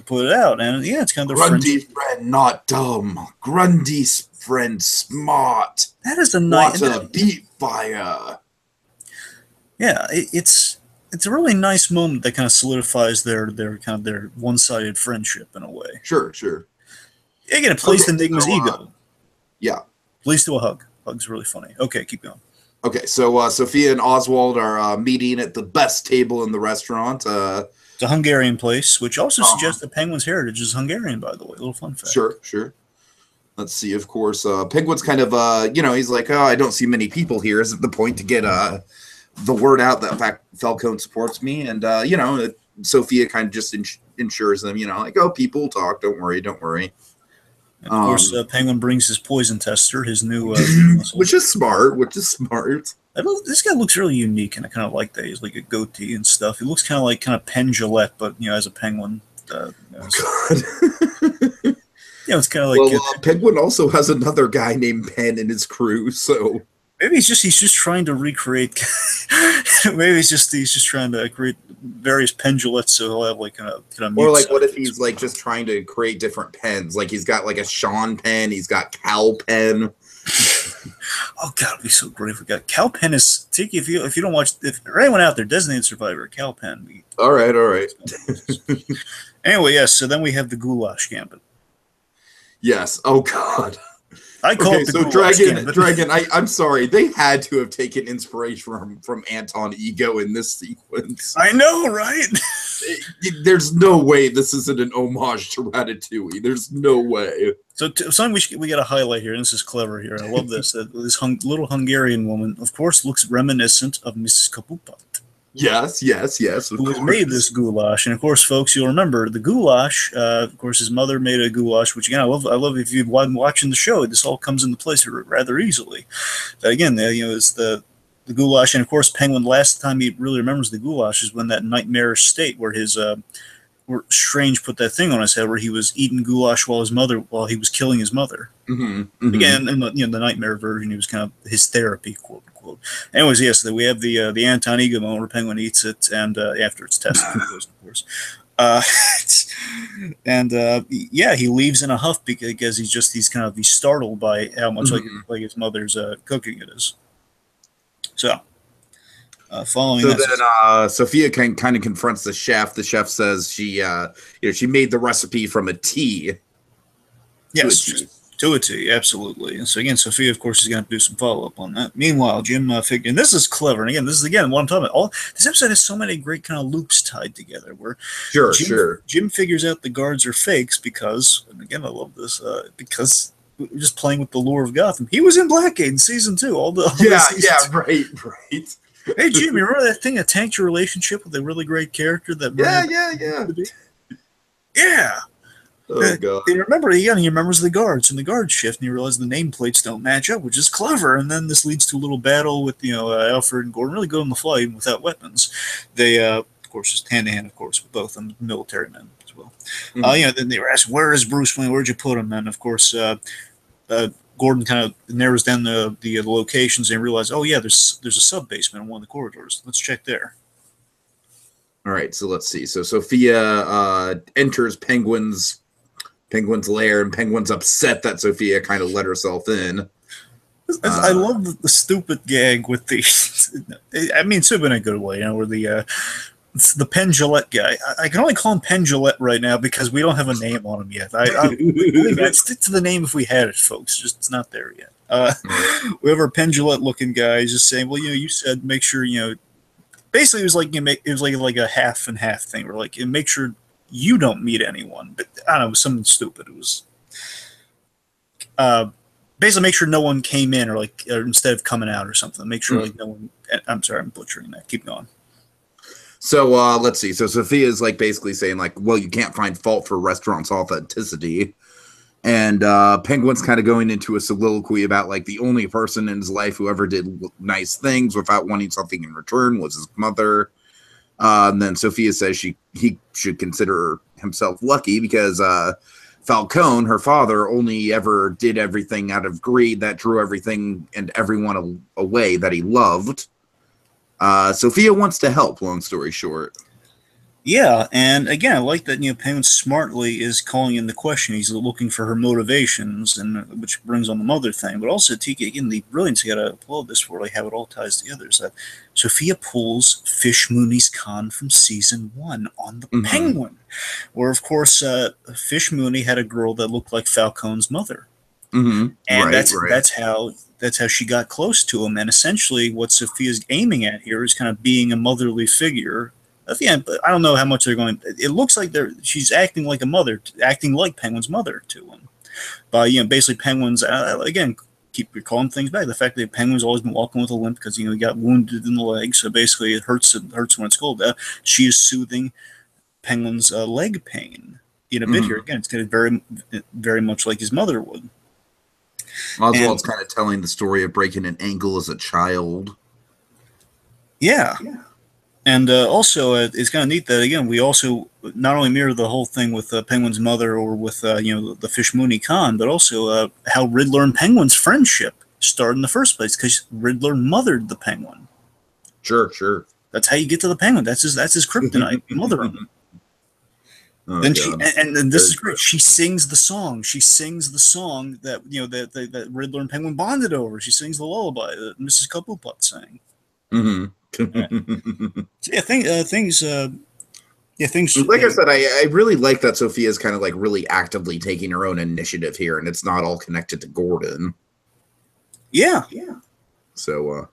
put it out, and it's kind of the Grundy's friend not dumb. Grundy's friend smart. That is a nice beat fire. Yeah, it's a really nice moment that kind of solidifies their one-sided friendship in a way. Sure. Again, it plays the Enigma's ego. Yeah. Please do a hug. Hug's really funny. Okay, keep going. Okay, so Sophia and Oswald are meeting at the best table in the restaurant. It's a Hungarian place, which also suggests that Penguin's heritage is Hungarian, by the way. A little fun fact. Sure. Let's see, of course, Penguin's kind of, he's like, I don't see many people here. Is it the point to get the word out that Falcone supports me? And, Sophia kind of just ensures them, people talk, don't worry. And of course, Penguin brings his poison tester, his new... which is smart. This guy looks really unique, and I kind of like that. He's like a goatee and stuff. He looks kind of like Penn Jillette, but, as a penguin. God. It's kind of like Penguin also has another guy named Penn in his crew, so maybe he's just trying to recreate. Maybe he's just trying to create various pendulets, so he'll have like kind of or like what if he's like just trying to create different pens? Like he's got like a Sean pen, he's got Cal pen. Oh God, it'd be so great if we got Cal Penn is Tiki. If you don't watch, if anyone out there, Designated Survivor, Cal Penn. All right. Anyway, yes. So then we have the Goulash Gambit. Yes. Oh God. I call it the so Goulash Dragon. Gambit. I'm sorry. They had to have taken inspiration from Anton Ego in this sequence. I know, right? There's no way this isn't an homage to Ratatouille. There's no way. So something we got to highlight here, and this is clever here. I love this. This little Hungarian woman, of course, looks reminiscent of Mrs. Kapupat. Yes. Who has made this goulash. And of course, folks, you'll remember the goulash. Of course, his mother made a goulash, which again, I love if you've been watching the show, this all comes into place rather easily. Again, it's the goulash. And of course, Penguin, last time he really remembers the goulash is when that nightmarish state where where Strange put that thing on his head where he was eating goulash while he was killing his mother. Mm-hmm. Again, in the nightmare version, he was kind of his therapy, quote unquote. Anyways, yes, we have the Anton Ego moment where Penguin eats it, and after it's tested, of course. He leaves in a huff because he's startled by how much like his mother's cooking it is. So. Following so that, then Sophia kind of confronts the chef. The chef says she made the recipe from a tea. Yes, to a tea, absolutely. And so again, Sophia, of course, is going to do some follow up on that. Meanwhile, Jim figured, and this is clever. And again, this is what I'm talking about. This episode has so many great kind of loops tied together. Where Jim figures out the guards are fakes because, and again, I love this because. Just playing with the lore of Gotham. He was in Blackgate in season 2. Right. Hey, Jim, you remember that thing that tanked your relationship with a really great character? Yeah. Oh, God. And remember, he remembers the guards and the guard shift, and he realizes the nameplates don't match up, which is clever. And then this leads to a little battle with, Alfred and Gordon, really good on the fly, even without weapons. They, of course, just hand-to-hand, of course, with both of them, military men as well. Then they were asking, where is Bruce Wayne? Where'd you put him? And, of course, Gordon kind of narrows down the locations and realizes, oh yeah, there's a sub basement in one of the corridors. Let's check there. All right, so let's see. So Sophia enters Penguin's lair, and Penguin's upset that Sophia kind of let herself in. I love the stupid gag with the. I mean, stupid in a good way, where the Penn Gillette guy. I can only call him Penn Gillette right now because we don't have a name on him yet. I'd stick to the name if we had it, folks. Just it's not there yet. We have our Penn Gillette looking guy. He's just saying, well, you said make sure Basically, it was like a half and half thing. Where like make sure you don't meet anyone. But I don't know, it was something stupid. It was basically make sure no one came in or instead of coming out or something. Make sure no one. I'm sorry, I'm butchering that. Keep going. So let's see. So Sophia is basically saying well, you can't find fault for restaurants' authenticity, and Penguin's kind of going into a soliloquy about the only person in his life who ever did nice things without wanting something in return was his mother. And then Sophia says he should consider himself lucky because Falcone, her father, only ever did everything out of greed that drew everything and everyone away that he loved. Sophia wants to help, long story short. Yeah, and again, I like that Penguin smartly is calling in the question. He's looking for her motivations, and which brings on the mother thing. But also, Tiki, again, the brilliance, you got to applaud this for how it all ties together, is that Sophia pulls Fish Mooney's con from season 1 on the Penguin, where, of course, Fish Mooney had a girl that looked like Falcone's mother. And that's how she got close to him. And essentially what Sophia's aiming at here is kind of being a motherly figure. At the end, but I don't know how much they're going. It looks like she's acting like a mother, acting like Penguin's mother to him. But basically Penguin's again keep recalling things back. The fact that Penguin's always been walking with a limp because he got wounded in the leg, so basically it hurts when it's cold. She is soothing Penguin's leg pain in a bit here. Again, it's kind of very, very much like his mother would. Oswald's kind of telling the story of breaking an ankle as a child. Yeah. And also, it's kind of neat that again we also not only mirror the whole thing with Penguin's mother or with the Fish Mooney Khan, but also how Riddler and Penguin's friendship started in the first place because Riddler mothered the Penguin. Sure. That's how you get to the Penguin. That's his kryptonite. Mother him. Oh, Then God. and this is great. She sings the song. She sings the song that that Riddler and Penguin bonded over. She sings the lullaby that Mrs. Kapupot sang. Mm-hmm. So yeah, things. Like I said, I really like that Sophia's kind of like really actively taking her own initiative here, and it's not all connected to Gordon. Yeah. So,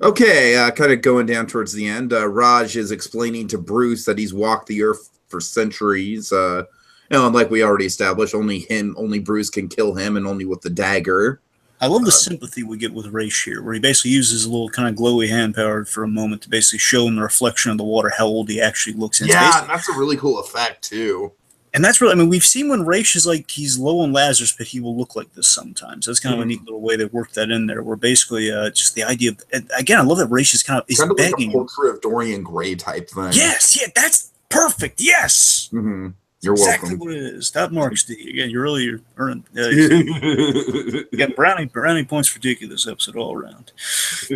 okay, kind of going down towards the end. Raj is explaining to Bruce that he's walked the Earth for centuries. And like we already established, only Bruce can kill him, and only with the dagger. I love the sympathy we get with Raish here, where he basically uses a little kind of glowy hand power for a moment to basically show in the reflection of the water how old he actually looks. And that's a really cool effect too. And that's really, I mean, we've seen when Raish is like he's low on Lazarus, but he will look like this sometimes. That's kind of a neat little way they work that in there. Where basically just the idea of, again, I love that Raish is kind of begging. Like a portrait of Dorian Gray type thing. Yes, yeah, that's perfect. Yes. Mm-hmm. You're exactly welcome. What it is. That marks D. Again, you're earning. You got brownie points for Tiki this episode all around.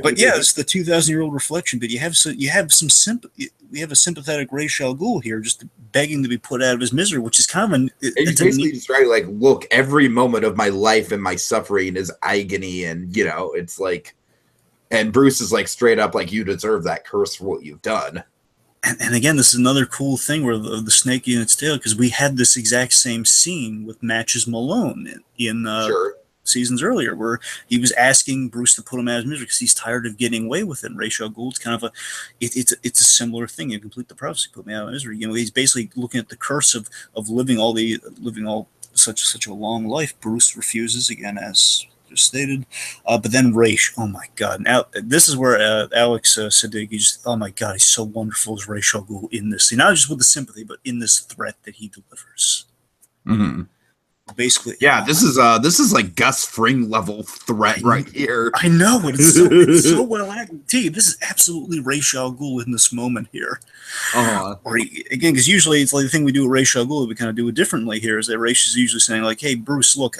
But yeah, it's the 2,000-year-old reflection. But you have some sympathy. We have a sympathetic Ra's al Ghul here, just begging to be put out of his misery, which is kind of he's basically just trying to like, look, every moment of my life and my suffering is agony, and it's like, and Bruce is like straight up like, you deserve that curse for what you've done. And again, this is another cool thing where the snake in its tail, because we had this exact same scene with Matches Malone in seasons earlier, where he was asking Bruce to put him out of his misery because he's tired of getting away with it. And Ra's al Ghul's kind of it's a similar thing. You complete the prophecy, put me out of misery. He's basically looking at the curse of living such a long life. Bruce refuses again, as just stated, but then Raish, oh my god! Now this is where Alex Siddiqui just, oh my god, he's so wonderful as Ra's al Ghul in this scene, not just with the sympathy, but in this threat that he delivers. Mm-hmm. Basically, yeah, this is like Gus Fring level threat right here. I know it's so well acted. This is absolutely Ra's al Ghul in this moment here. Or again, because usually it's like the thing we do with Ra's al Ghul, we kind of do it differently here. Is that Ra's is usually saying like, "Hey, Bruce, look,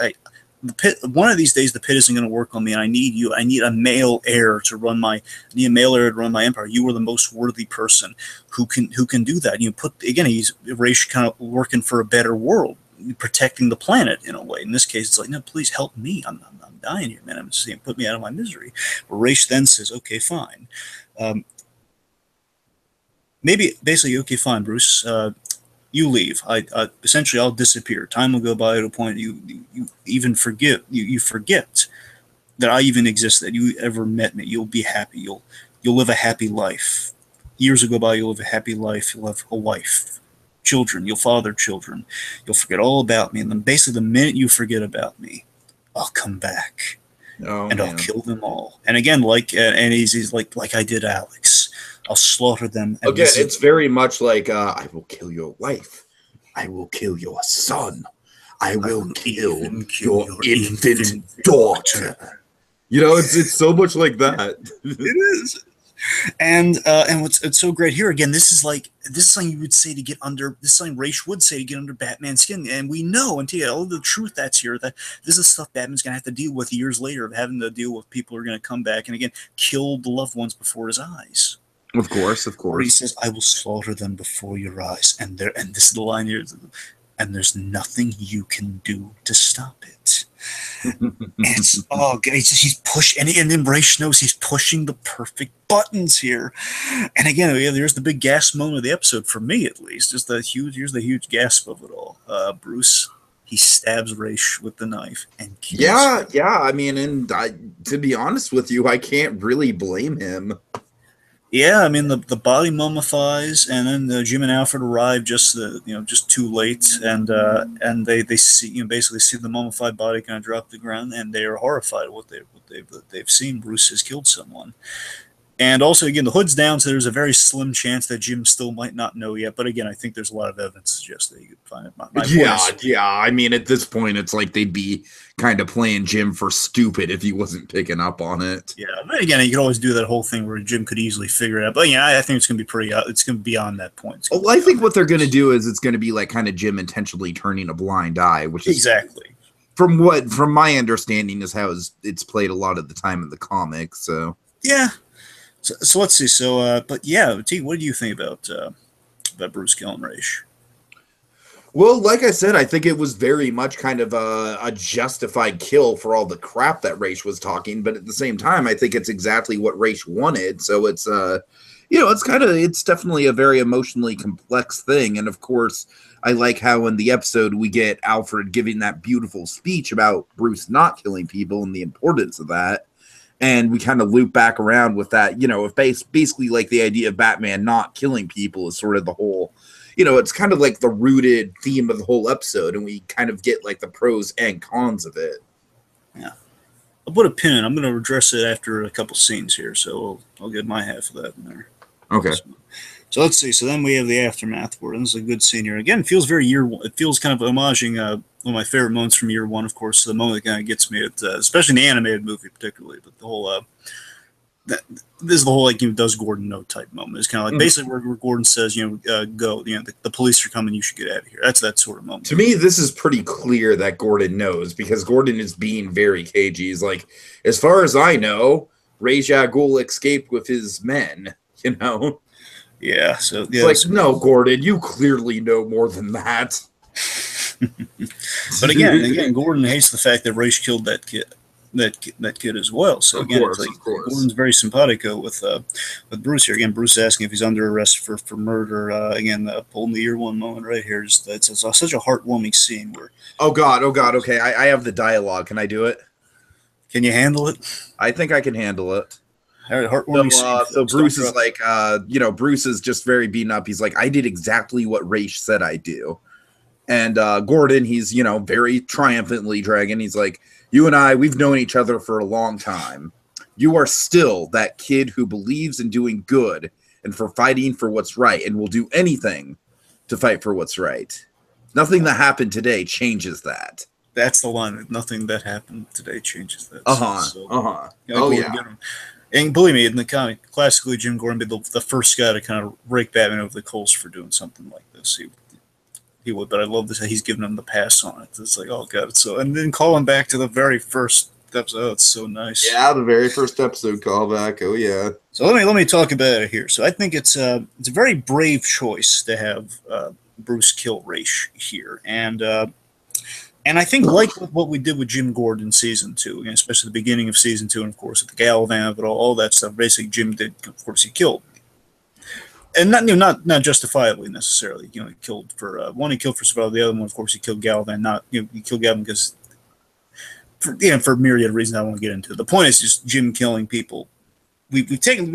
the pit. One of these days, the pit isn't going to work on me, and I need you. I need a male heir to run my empire. You are the most worthy person who can do that. He's Raish kind of working for a better world, protecting the planet in a way. In this case, it's like, no, please help me. I'm dying here, man. I'm just saying, put me out of my misery. But Raish then says, okay, fine. Maybe basically, okay, fine, Bruce. You leave. Essentially, I'll disappear. Time will go by to a point you even forget. You forget that I even exist. That you ever met me. You'll be happy. You'll live a happy life. Years will go by. You'll live a happy life. You'll have a wife, children. You'll father children. You'll forget all about me. And then basically, the minute you forget about me, I'll come back and I'll kill them all. And again, and he's like I did Alex. I'll slaughter them. And again, it's very much like, I will kill your wife. I will kill your son. I will kill your infant daughter. It's so much like that. It is. And it's so great here again. This is something you would say to get under. This is something Raish would say to get under Batman's skin. And we know, and all the truth that's here, that this is stuff Batman's gonna have to deal with years later, of having to deal with people who are gonna come back and again kill the loved ones before his eyes. Of course. Where he says, "I will slaughter them before your eyes," and this is the line here, and there's nothing you can do to stop it. He's pushing, and then Raish knows he's pushing the perfect buttons here. And again, there's the big gasp moment of the episode for me, at least. Here's the huge gasp of it all. Bruce, he stabs Raish with the knife and kills him. Yeah. I mean, and to be honest with you, I can't really blame him. Yeah, I mean the body mummifies, and then Jim and Alfred arrive just too late, and they see basically see the mummified body kind of drop to the ground, and they are horrified at what they've seen. Bruce has killed someone, And also, again, the hood's down, so there's a very slim chance that Jim still might not know yet. But again, I think there's a lot of evidence to suggest that you could find it. Yeah. I mean, at this point, it's like they'd be kind of playing Jim for stupid if he wasn't picking up on it. Yeah, but again, you could always do that whole thing where Jim could easily figure it out. But yeah, I think it's going to be pretty. It's going to be beyond that point. Well, I think what they're going to do is it's going to be like kind of Jim intentionally turning a blind eye, which is exactly from my understanding is how it's played a lot of the time in the comics. So yeah. So let's see. So, but yeah, T, what do you think about Bruce killing Raish? Well, like I said, I think it was very much kind of a justified kill for all the crap that Raish was talking. But at the same time, I think it's exactly what Raish wanted. So it's, it's definitely a very emotionally complex thing. And of course, I like how in the episode we get Alfred giving that beautiful speech about Bruce not killing people and the importance of that. And we kind of loop back around with that, if basically like the idea of Batman not killing people is sort of the whole, it's kind of like the rooted theme of the whole episode. And we kind of get like the pros and cons of it. Yeah. I'll put a pin in. I'm going to address it after a couple scenes here. So I'll get my half of that in there. Okay. So let's see. So then we have the aftermath where this is a good scene here. Again, it feels very year one. It feels kind of homaging one of my favorite moments from year one, of course. The moment that kind of gets me, especially in the animated movie particularly, but the whole this is the whole like does Gordon know type moment. It's kind of like basically where Gordon says go, the police are coming, you should get out of here. That's that sort of moment. To me, this is pretty clear that Gordon knows because Gordon is being very cagey. He's like, as far as I know, Ra's al Ghul escaped with his men. Yeah. So it's like, no, Gordon, you clearly know more than that. But again, Gordon hates the fact that Ra's killed that kid as well. So again, of course. Gordon's very simpatico with Bruce here. Again, Bruce asking if he's under arrest for murder. Again, pulling the year one moment right here. It's such a heartwarming scene where. Oh God. Okay, I have the dialogue. Can I do it? Can you handle it? I think I can handle it. Heartwarming scene. So Bruce is like, Bruce is just very beaten up. He's like, I did exactly what Ra's said I do. And Gordon, he's, very triumphantly dragging. He's like, you and I, we've known each other for a long time. You are still that kid who believes in doing good and for fighting for what's right and will do anything to fight for what's right. Nothing that happened today changes that. That's the line. Nothing that happened today changes that. Oh, yeah. And believe me, in the comic, classically, Jim Gordon would be the first guy to kind of rake Batman over the coals for doing something like this. He would, but I love this. He's giving him the pass on it. It's like, oh god, it's so. And then calling back to the very first episode. Oh, it's so nice. Yeah, the very first episode callback. Oh yeah. So let me talk about it here. So I think it's a very brave choice to have Bruce kill Ra's here, and I think like what we did with Jim Gordon in season 2, especially the beginning of season 2, and of course with the Galvan of it all that stuff. Basically, Jim did, of course, he killed. And not justifiably necessarily. He killed for one. He killed for survival. The other one, of course, he killed Galvan. He killed Galvan because for a myriad of reasons I don't want to get into. The point is just Jim killing people. We've taken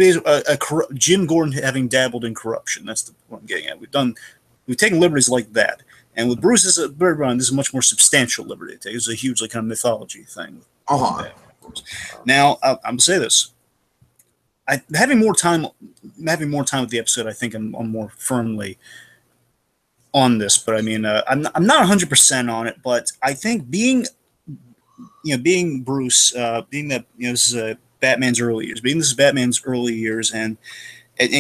Jim Gordon having dabbled in corruption. That's the point I'm getting at. We've taken liberties like that. And with Bruce, this is a much more substantial liberty to take. It's a huge kind of mythology thing. Now, I'm gonna say this. Having more time with the episode, I think I'm more firmly on this. But I mean, I'm not 100% on it. But I think being Bruce, being that this is Batman's early years, and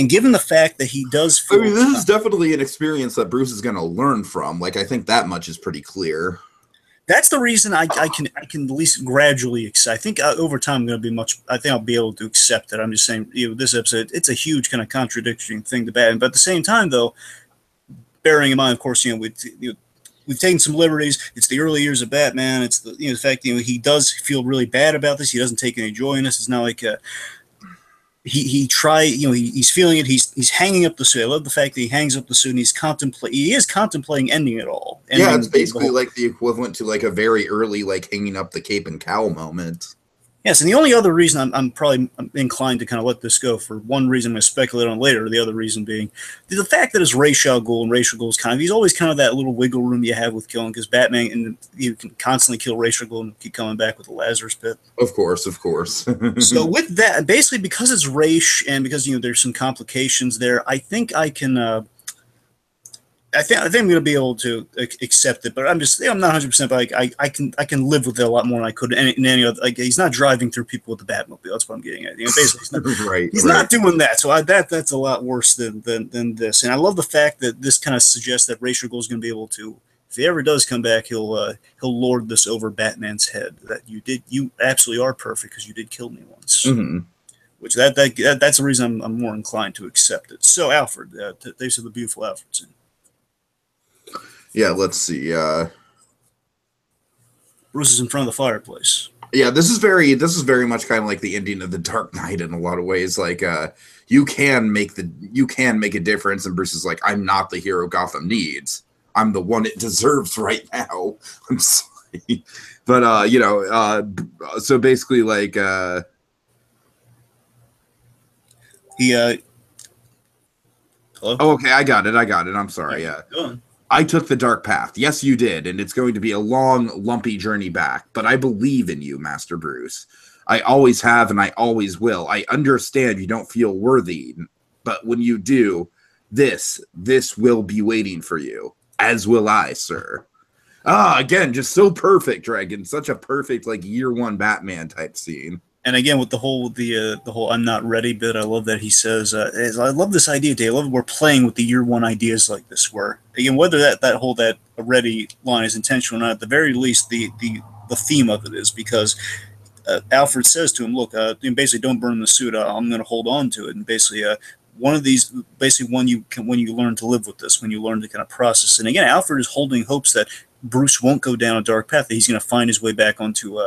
given the fact that he does feel, I mean, this is definitely an experience that Bruce is going to learn from. Like, I think that much is pretty clear. That's the reason I can at least gradually accept. I think over time I'm going to be I think I'll be able to accept it. I'm just saying, this episode, it's a huge kind of contradicting thing to Batman. But at the same time, though, bearing in mind, of course, we've taken some liberties. It's the early years of Batman. It's the fact he does feel really bad about this. He doesn't take any joy in this. It's not like he's feeling it. He's hanging up the suit. I love the fact that he hangs up the suit and he is contemplating ending it all. Yeah, it's basically like the equivalent to like a very early like hanging up the cape and cowl moment. Yes, and the only other reason I'm probably inclined to kind of let this go, for one reason I'm going to speculate on later, the other reason being the fact that it's Ra's al Ghul, and Ra's al Ghul is kind of, he's always kind of that little wiggle room you have with killing, because Batman, and you can constantly kill Ra's al Ghul and keep coming back with the Lazarus Pit. Of course, of course. So with that, basically because it's Ra's, and because there's some complications there, I think I can. I think I'm going to be able to accept it, but I'm not 100%. But I can live with it a lot more than I could in any other. Like, he's not driving through people with the Batmobile. That's what I'm getting at. Basically, he's not doing that. So that's a lot worse than this. And I love the fact that this kind of suggests that Ra's al Ghul is going to be able to, if he ever does come back, he'll lord this over Batman's head. That you absolutely are perfect because you did kill me once. Mm-hmm. Which that's the reason I'm more inclined to accept it. So Alfred, thanks for the beautiful Alfred's. Yeah, let's see. Bruce is in front of the fireplace. Yeah, this is very much kind of like the ending of The Dark Knight in a lot of ways. Like, you can make a difference, and Bruce is like, I'm not the hero Gotham needs. I'm the one it deserves right now. I'm sorry, but so basically, like, he. Hello? Oh, okay, I got it. I'm sorry. Yeah. Go on. I took the dark path. Yes, you did, and it's going to be a long, lumpy journey back, but I believe in you, Master Bruce. I always have, and I always will. I understand you don't feel worthy, but when you do, this will be waiting for you, as will I, sir. Again, just so perfect, Dragon. Such a perfect, like, year one Batman type scene. And again, with the whole I'm not ready bit, I love that he says, I love this idea, Dave. I love we're playing with the year one ideas like this, where, again, whether that ready line is intentional or not, at the very least, the theme of it is, because Alfred says to him, look, basically, don't burn the suit. I'm going to hold on to it. And basically, one of these, basically, when you learn to live with this, when you learn to kind of process. And again, Alfred is holding hopes that Bruce won't go down a dark path, that he's going to find his way back onto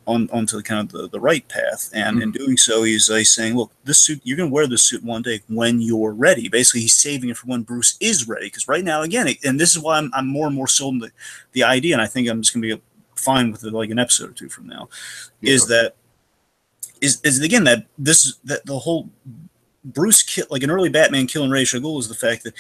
onto kind of the right path, and in doing so, he's saying, look, this suit, you're going to wear this suit one day when you're ready. Basically, he's saving it for when Bruce is ready, because right now, again, and this is why I'm more and more sold in the idea, and I think I'm just going to be fine with it, like an episode or two from now, is the whole Bruce like an early Batman killing Ra's al Ghul is the fact that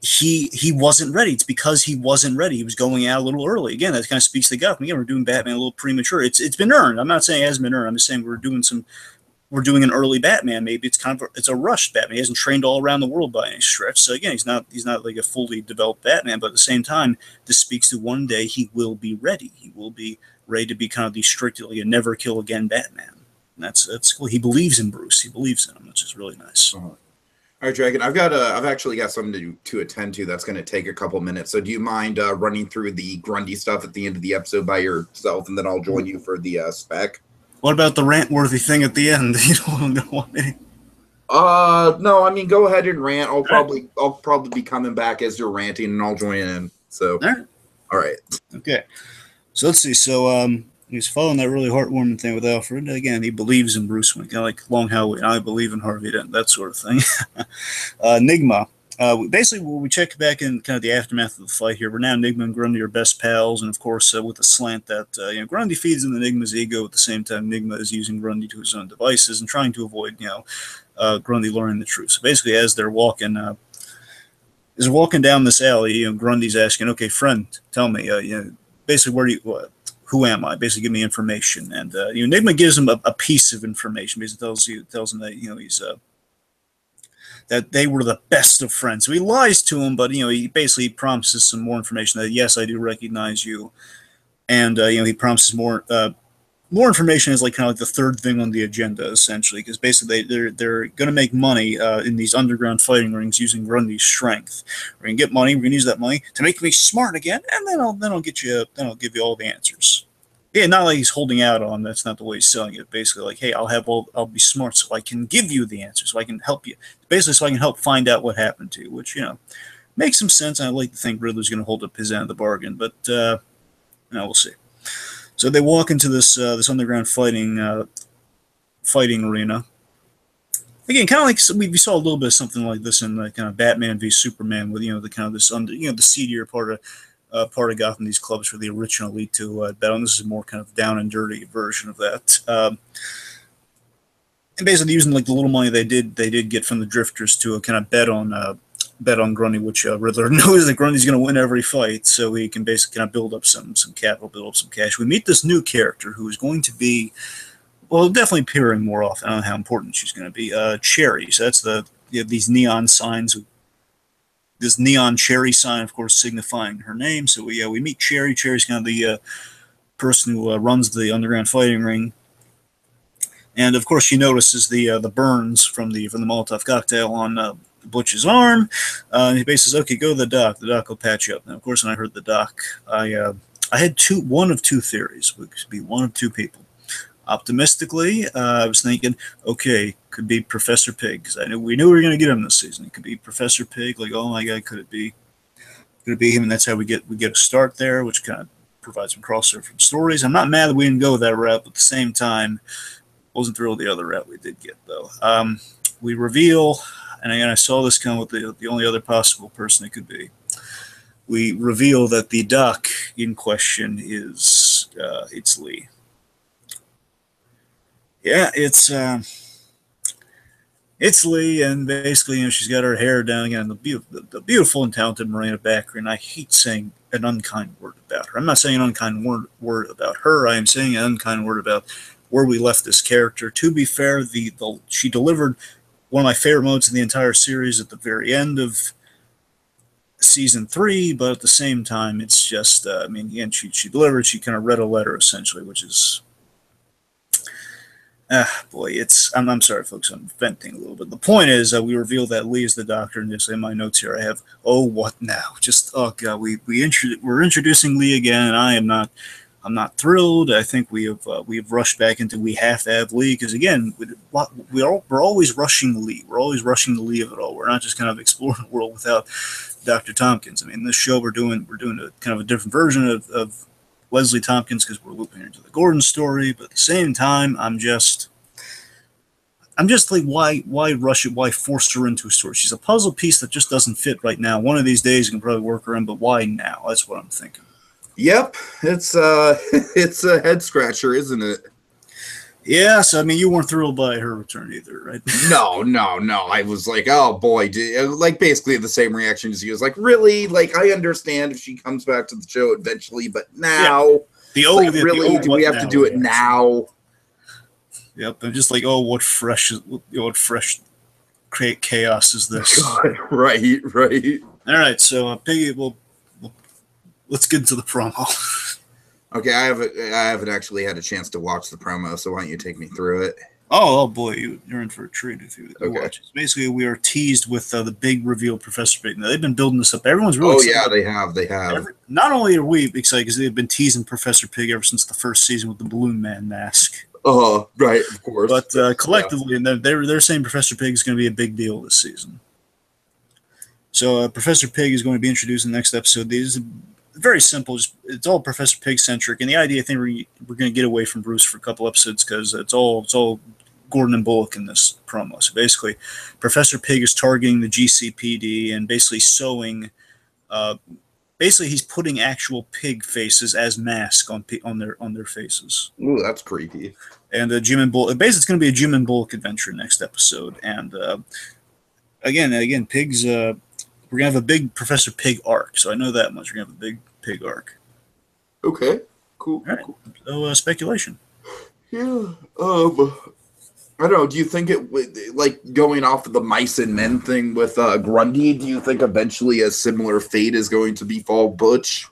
he wasn't ready. It's because he wasn't ready. He was going out a little early. Again, that kind of speaks to Gotham. Again, we're doing Batman a little premature. It's been earned. I'm not saying it hasn't been earned. I'm just saying we're doing an early Batman. Maybe it's a rushed Batman. He hasn't trained all around the world by any stretch. So again, he's not like a fully developed Batman. But at the same time, this speaks to one day he will be ready. He will be ready to be kind of the strictly a never kill again Batman. And that's cool. He believes in Bruce. He believes in him, which is really nice. All right, Dragon, I've actually got something to attend to that's going to take a couple minutes. So do you mind running through the Grundy stuff at the end of the episode by yourself, and then I'll join you for the spec? What about the rant-worthy thing at the end? You don't want me? No, I mean, go ahead and rant. I'll probably be coming back as you're ranting, and I'll join in. So, all right. Okay. So let's see. So he's following that really heartwarming thing with Alfred. Again, he believes in Bruce Wayne, kind of like Long Halloween. I believe in Harvey Dent, that sort of thing. Nigma. Basically, we check back in kind of the aftermath of the fight here. We're now Nigma and Grundy are best pals, and of course, with the slant that Grundy feeds in the Nigma's ego. At the same time, Nigma is using Grundy to his own devices and trying to avoid Grundy learning the truth. So basically, as they're walking down this alley, Grundy's asking, "Okay, friend, tell me, basically, who am I? Basically, give me information." And Nigma gives him a piece of information. Basically, tells him that he's that they were the best of friends. So he lies to him, but he basically promises some more information. That yes, I do recognize you, and he promises more information is like kind of like the third thing on the agenda, essentially, because basically they're going to make money in these underground fighting rings using Grundy's strength. We're going to get money. We're going to use that money to make me smart again, and then I'll give you all the answers. Yeah, not like he's holding out on. That's not the way he's selling it. Basically, like, hey, I'll be smart so I can give you the answer, so I can help you. Basically, so I can help find out what happened to you, which makes some sense. I like to think Riddler's going to hold up his end of the bargain, but we'll see. So they walk into this underground fighting arena. Again, kind of like we saw a little bit of something like this in kind of Batman v Superman, with the kind of this the seedier part part of Gotham, these clubs for the original elite to bet on. This is a more kind of down and dirty version of that. And basically using like the little money they did get from the drifters to kind of bet on Grundy, which Riddler knows that Grundy's going to win every fight, so he can basically kind of build up some capital, build up some cash. We meet this new character who is going to be, well, definitely appearing more often. I don't know how important she's going to be. Cherry. So that's these neon signs. This neon cherry sign, of course, signifying her name. So we meet Cherry. Cherry's kind of the person who runs the underground fighting ring. And of course, she notices the burns from the Molotov cocktail on Butch's arm. He basically says, "Okay, go to the doc. The doc will patch you up." Now, of course, when I heard the doc, I had one of two theories. It could be one of two people. Optimistically, I was thinking, okay, could be Professor Pig, because we knew we were going to get him this season. It could be Professor Pig. Like, oh my God, could it be him? And that's how we get a start there, which kind of provides some crossover from stories. I'm not mad that we didn't go that route, but at the same time, wasn't thrilled the other route we did get though. We reveal, and again, I saw this come with the only other possible person it could be. We reveal that the doc in question is it's Lee. Yeah, it's Lee, and basically, she's got her hair down again, the beautiful and talented Marina Baccarin. I hate saying an unkind word about her. I'm not saying an unkind word about her. I am saying an unkind word about where we left this character. To be fair, she delivered one of my favorite moments in the entire series at the very end of season 3, but at the same time, it's just, again, she delivered. She kind of read a letter essentially, which is. Boy, I'm sorry, folks, I'm venting a little bit. The point is, we reveal that Lee is the doctor, and just in my notes here, I have, oh, what now? Just, oh God, we're introducing Lee again, and I'm not thrilled. I think we have rushed back into we have to have Lee, because again, we're always rushing Lee. We're always rushing the Lee of it all. We're not just kind of exploring the world without Dr. Tompkins. I mean, this show we're doing a kind of a different version of Leslie Tompkins, because we're looping into the Gordon story, but at the same time, I'm just like, why rush it? Why force her into a story? She's a puzzle piece that just doesn't fit right now. One of these days you can probably work her in, but why now? That's what I'm thinking. Yep, it's a head scratcher, isn't it? Yeah, so I mean, you weren't thrilled by her return either, right? No. I was like, oh boy, like basically the same reaction as you. Was like, really? Like, I understand if she comes back to the show eventually, but now, yeah. Do we have to do it now? Yep, I'm just like, oh, what fresh chaos is this? God, right. All right, so Piggy, let's get into the promo. Okay, I haven't actually had a chance to watch the promo, so why don't you take me through it? Oh boy, you're in for a treat if you watch it. Basically, we are teased with the big reveal of Professor Pig. Now, they've been building this up. Everyone's really excited. Yeah, they have. Not only are we excited because they've been teasing Professor Pig ever since the first season with the Balloon Man mask. Right, of course. But collectively, and they're saying Professor Pig is going to be a big deal this season. So Professor Pig is going to be introduced in the next episode. These are very simple. It's all Professor Pig centric, and the idea I think we're going to get away from Bruce for a couple episodes because it's all Gordon and Bullock in this promo. So basically, Professor Pig is targeting the GCPD and basically sewing. Basically, he's putting actual pig faces as masks on their faces. Ooh, that's creepy. And Jim and Bullock. Basically, it's going to be a Jim and Bullock adventure next episode. And again, pigs. We're going to have a big Professor Pig arc, so I know that much. We're going to have a big pig arc. Okay, cool. All right. Cool. So, speculation. Yeah, I don't know, do you think it, like, going off of the mice and men thing with Grundy, do you think eventually a similar fate is going to befall Butch?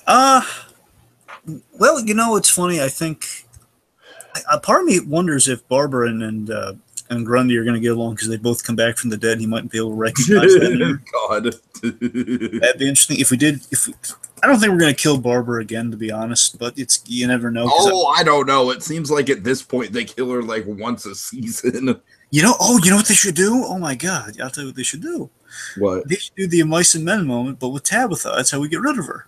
Well, it's funny, I think, a part of me wonders if Barbara and Grundy are going to get along because they both come back from the dead and he might be able to recognize them. God. That'd be interesting. I don't think we're going to kill Barbara again, to be honest, but you never know. I don't know. It seems like at this point they kill her like once a season. You know what they should do? Oh my God. I'll tell you what they should do. What? They should do the Mice and Men moment, but with Tabitha. That's how we get rid of her.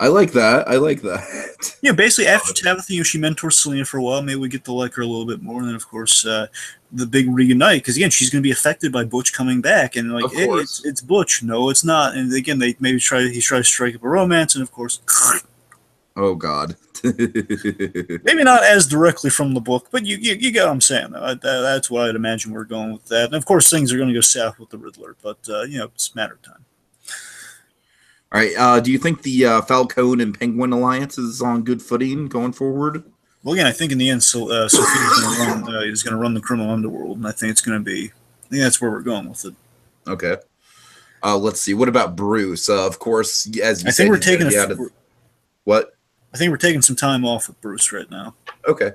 I like that. I like that. Yeah, basically after Tabitha, she mentors Selena for a while. Maybe we get to like her a little bit more. And then, of course, the big reunite, because again, she's going to be affected by Butch coming back, and like, Of hey, course. it's Butch. No, it's not. And again, they maybe he tries to strike up a romance, and of course, Oh God. maybe not as directly from the book, but you get what I'm saying. That's what I'd imagine we're going with that. And of course, things are going to go south with the Riddler, but it's a matter of time. All right. Do you think the Falcone and Penguin alliance is on good footing going forward? Well, again, I think in the end, Sophia's is going to run the criminal underworld, and I think it's going to be. I think that's where we're going with it. Okay. Let's see. What about Bruce? Of course, as you I said, think we're taking what? I think we're taking some time off with Bruce right now. Okay.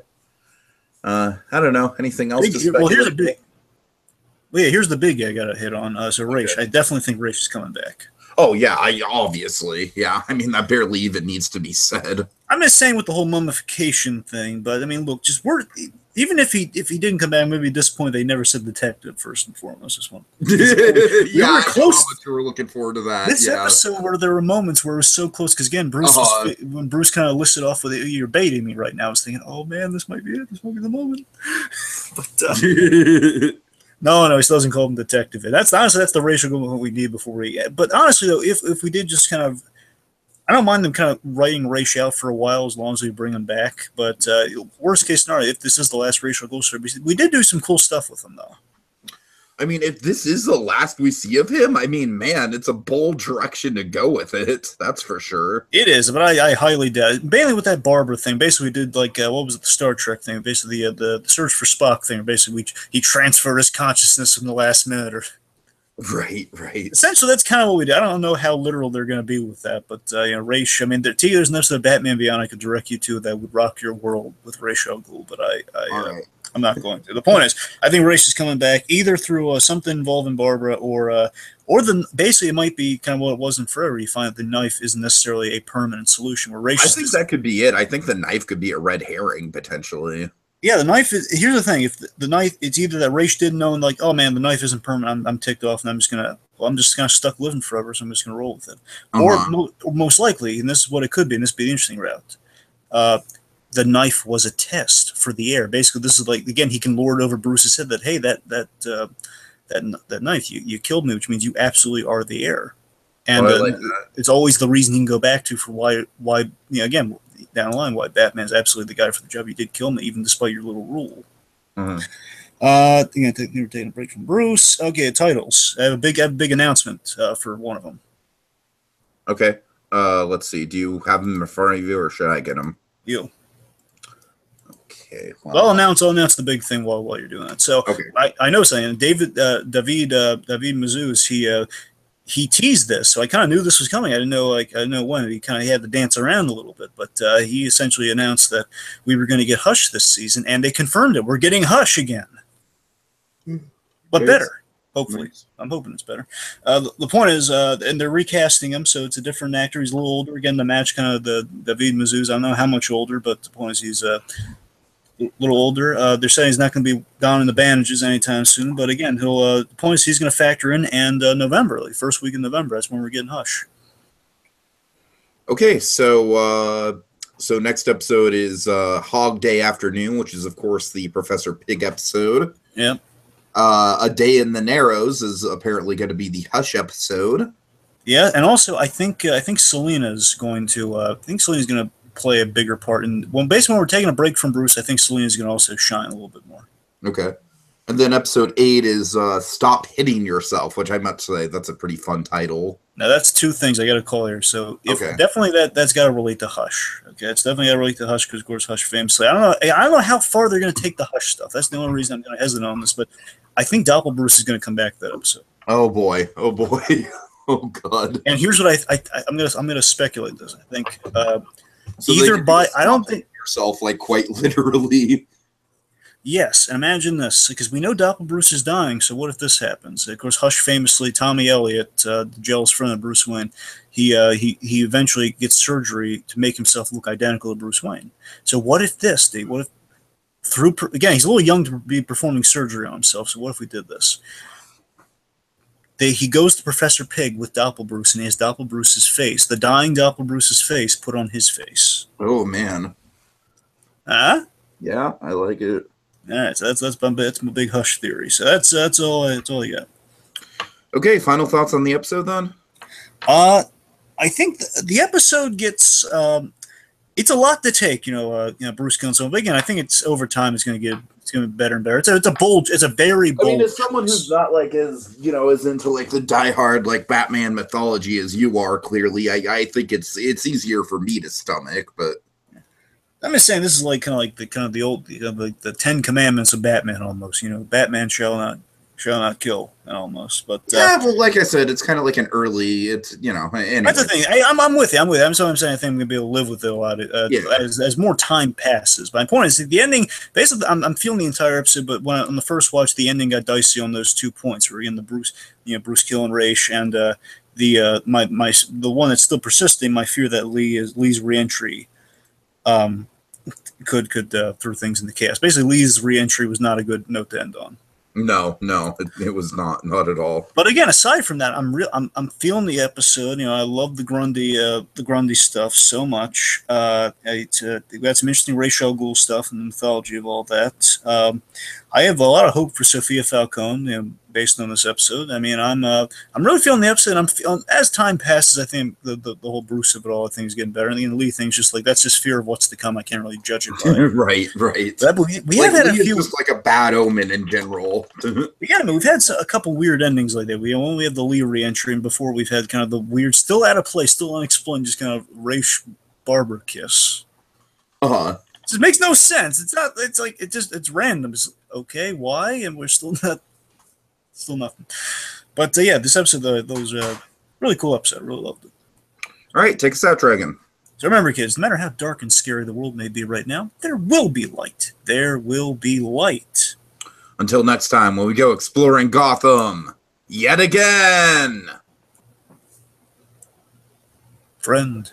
I don't know. Anything else? Well, here's here's the big guy I got to hit on. So Raish, I definitely think Raish is coming back. Oh yeah, obviously, yeah. I mean, that barely even needs to be said. I'm just saying with the whole mummification thing, but I mean, look, even if he didn't come back, maybe at this point they never said detective first and foremost. This one, we yeah, were close. We were looking forward to that. This episode where there were moments where it was so close, because again, Bruce when Bruce kind of listed off with "You're baiting me right now," I was thinking, "Oh man, this might be it. This might be the moment." But no, he still doesn't call him detective. And that's the racial movement we need before we. But honestly, though, if we did just kind of, I don't mind them kind of writing Raish out for a while as long as we bring him back. But worst case scenario, if this is the last racial ghost story, we did do some cool stuff with him, though. I mean, if this is the last we see of him, I mean, man, it's a bold direction to go with it. That's for sure. It is, but I highly doubt it. Mainly with that Barbara thing. Basically, we did like, what was it, the Star Trek thing? Basically, the search for Spock thing. Basically, he transferred his consciousness in the last minute. Right. Essentially, that's kind of what we did. I don't know how literal they're going to be with that, but Raish. I mean, there's no sort of Batman Beyond I could direct you to that would rock your world with Ra's al Ghul, but I'm not going to. The point is, I think Raish is coming back either through something involving Barbara or basically it might be kind of what it was in Forever. You find that the knife isn't necessarily a permanent solution. Where Raish, I think that could be it. I think the knife could be a red herring potentially. Yeah, the knife is. Here's the thing: if the knife, it's either that Raish didn't know and like, oh man, the knife isn't permanent. I'm ticked off, and I'm just kind of stuck living forever, so I'm just gonna roll with it. Or most likely, and this is what it could be, and this would be the interesting route. The knife was a test for the heir. Basically, this is like, again, he can lord over Bruce's head that, hey, that knife, you killed me, which means you absolutely are the heir. And it's always the reason he can go back to for why again, down the line, why Batman's absolutely the guy for the job. You did kill me, even despite your little rule. I think we're taking a break from Bruce. Okay, titles. I have a big announcement for one of them. Okay. Let's see. Do you have them in front of you, or should I get them? You. Okay. Well, I'll announce the big thing while you're doing that. So I know something. David Mazouz, he teased this, so I kind of knew this was coming. I didn't know when. He kind of had to dance around a little bit, but he essentially announced that we were going to get Hush this season, and they confirmed it. We're getting Hush again, but better. Hopefully, I'm hoping it's better. The point is, and they're recasting him, so it's a different actor. He's a little older again to match kind of the David Mazouz. I don't know how much older, but the point is he's a little older. They're saying he's not going to be down in the bandages anytime soon, but again, the point is he's going to factor in, and November, like first week in November, that's when we're getting Hush. Okay, so next episode is Hog Day Afternoon, which is of course the Professor Pig episode. Yeah. A Day in the Narrows is apparently going to be the Hush episode. Yeah, and also I think Selena's going to play a bigger part in. Well, basically, when we're taking a break from Bruce, I think Selena's going to also shine a little bit more. Okay, and then episode 8 is Stop Hitting Yourself, which I must say that's a pretty fun title. Now that's two things I got to call here. So definitely that's got to relate to Hush. Okay, it's definitely got to relate to Hush because of course Hush famously. I don't know how far they're going to take the Hush stuff. That's the only reason I'm going to hesitate on this, but I think Doppelbruce is going to come back that episode. Oh boy! Oh Oh god! And here's what I'm gonna speculate this. I think so I don't think yourself like quite literally. Yes, and imagine this, because we know Doppelbruce is dying. So what if this happens? Of course, Hush famously, Tommy Elliott, the jealous friend of Bruce Wayne, he eventually gets surgery to make himself look identical to Bruce Wayne. So what if this, Dave? What if again, he's a little young to be performing surgery on himself. So what if we did this? he goes to Professor Pig with Doppelbruce, and he has Doppelbruce's face, the dying Doppelbruce's face, put on his face. Oh man. Huh? Yeah, I like it. All right, so that's my big Hush theory. So that's all I got. Okay, final thoughts on the episode then. I think the episode gets it's a lot to take. Bruce killing someone, but again, I think it's over time. It's going to be better and better. It's a very bold. I mean, as someone who's not like as into like the diehard like Batman mythology as you are, clearly, I think it's easier for me to stomach. But I'm just saying this is like the old like the 10 Commandments of Batman almost. Batman shall not kill almost. But yeah, well, like I said, it's kind of like an early. It's anyway. That's the thing. I'm with you. I'm saying I think I'm gonna be able to live with it a lot as more time passes. My point is the ending. Basically, I'm feeling the entire episode, but on the first watch, the ending got dicey on those 2 points. Where again, the Bruce killing Raish, and the one that's still persisting. My fear that Lee's reentry could throw things into chaos. Basically, Lee's reentry was not a good note to end on. No, it was not at all. But again, aside from that, I'm feeling the episode. I love the Grundy stuff so much. We got some interesting Ra's al Ghul stuff and the mythology of all that. I have a lot of hope for Sophia Falcone, based on this episode. I mean, I'm really feeling the episode. I'm feeling, as time passes, I think the whole Bruce of it all, I think, is getting better. And the Lee thing's just like, that's just fear of what's to come. I can't really judge it by. Right. We have had a few, just like a bad omen in general. We've had a couple weird endings like that. We only have the Lee re-entry, and before we've had kind of the weird, still out of place, still unexplained, just kind of Ra's Barbara kiss. It just makes no sense. It's not. It's like it's random. It's okay, why? And we're still nothing. But yeah, this episode was a really cool episode. Really loved it. All right, take us out, Dragon. So remember, kids, no matter how dark and scary the world may be right now, there will be light. There will be light. Until next time, when we go exploring Gotham yet again. Friend.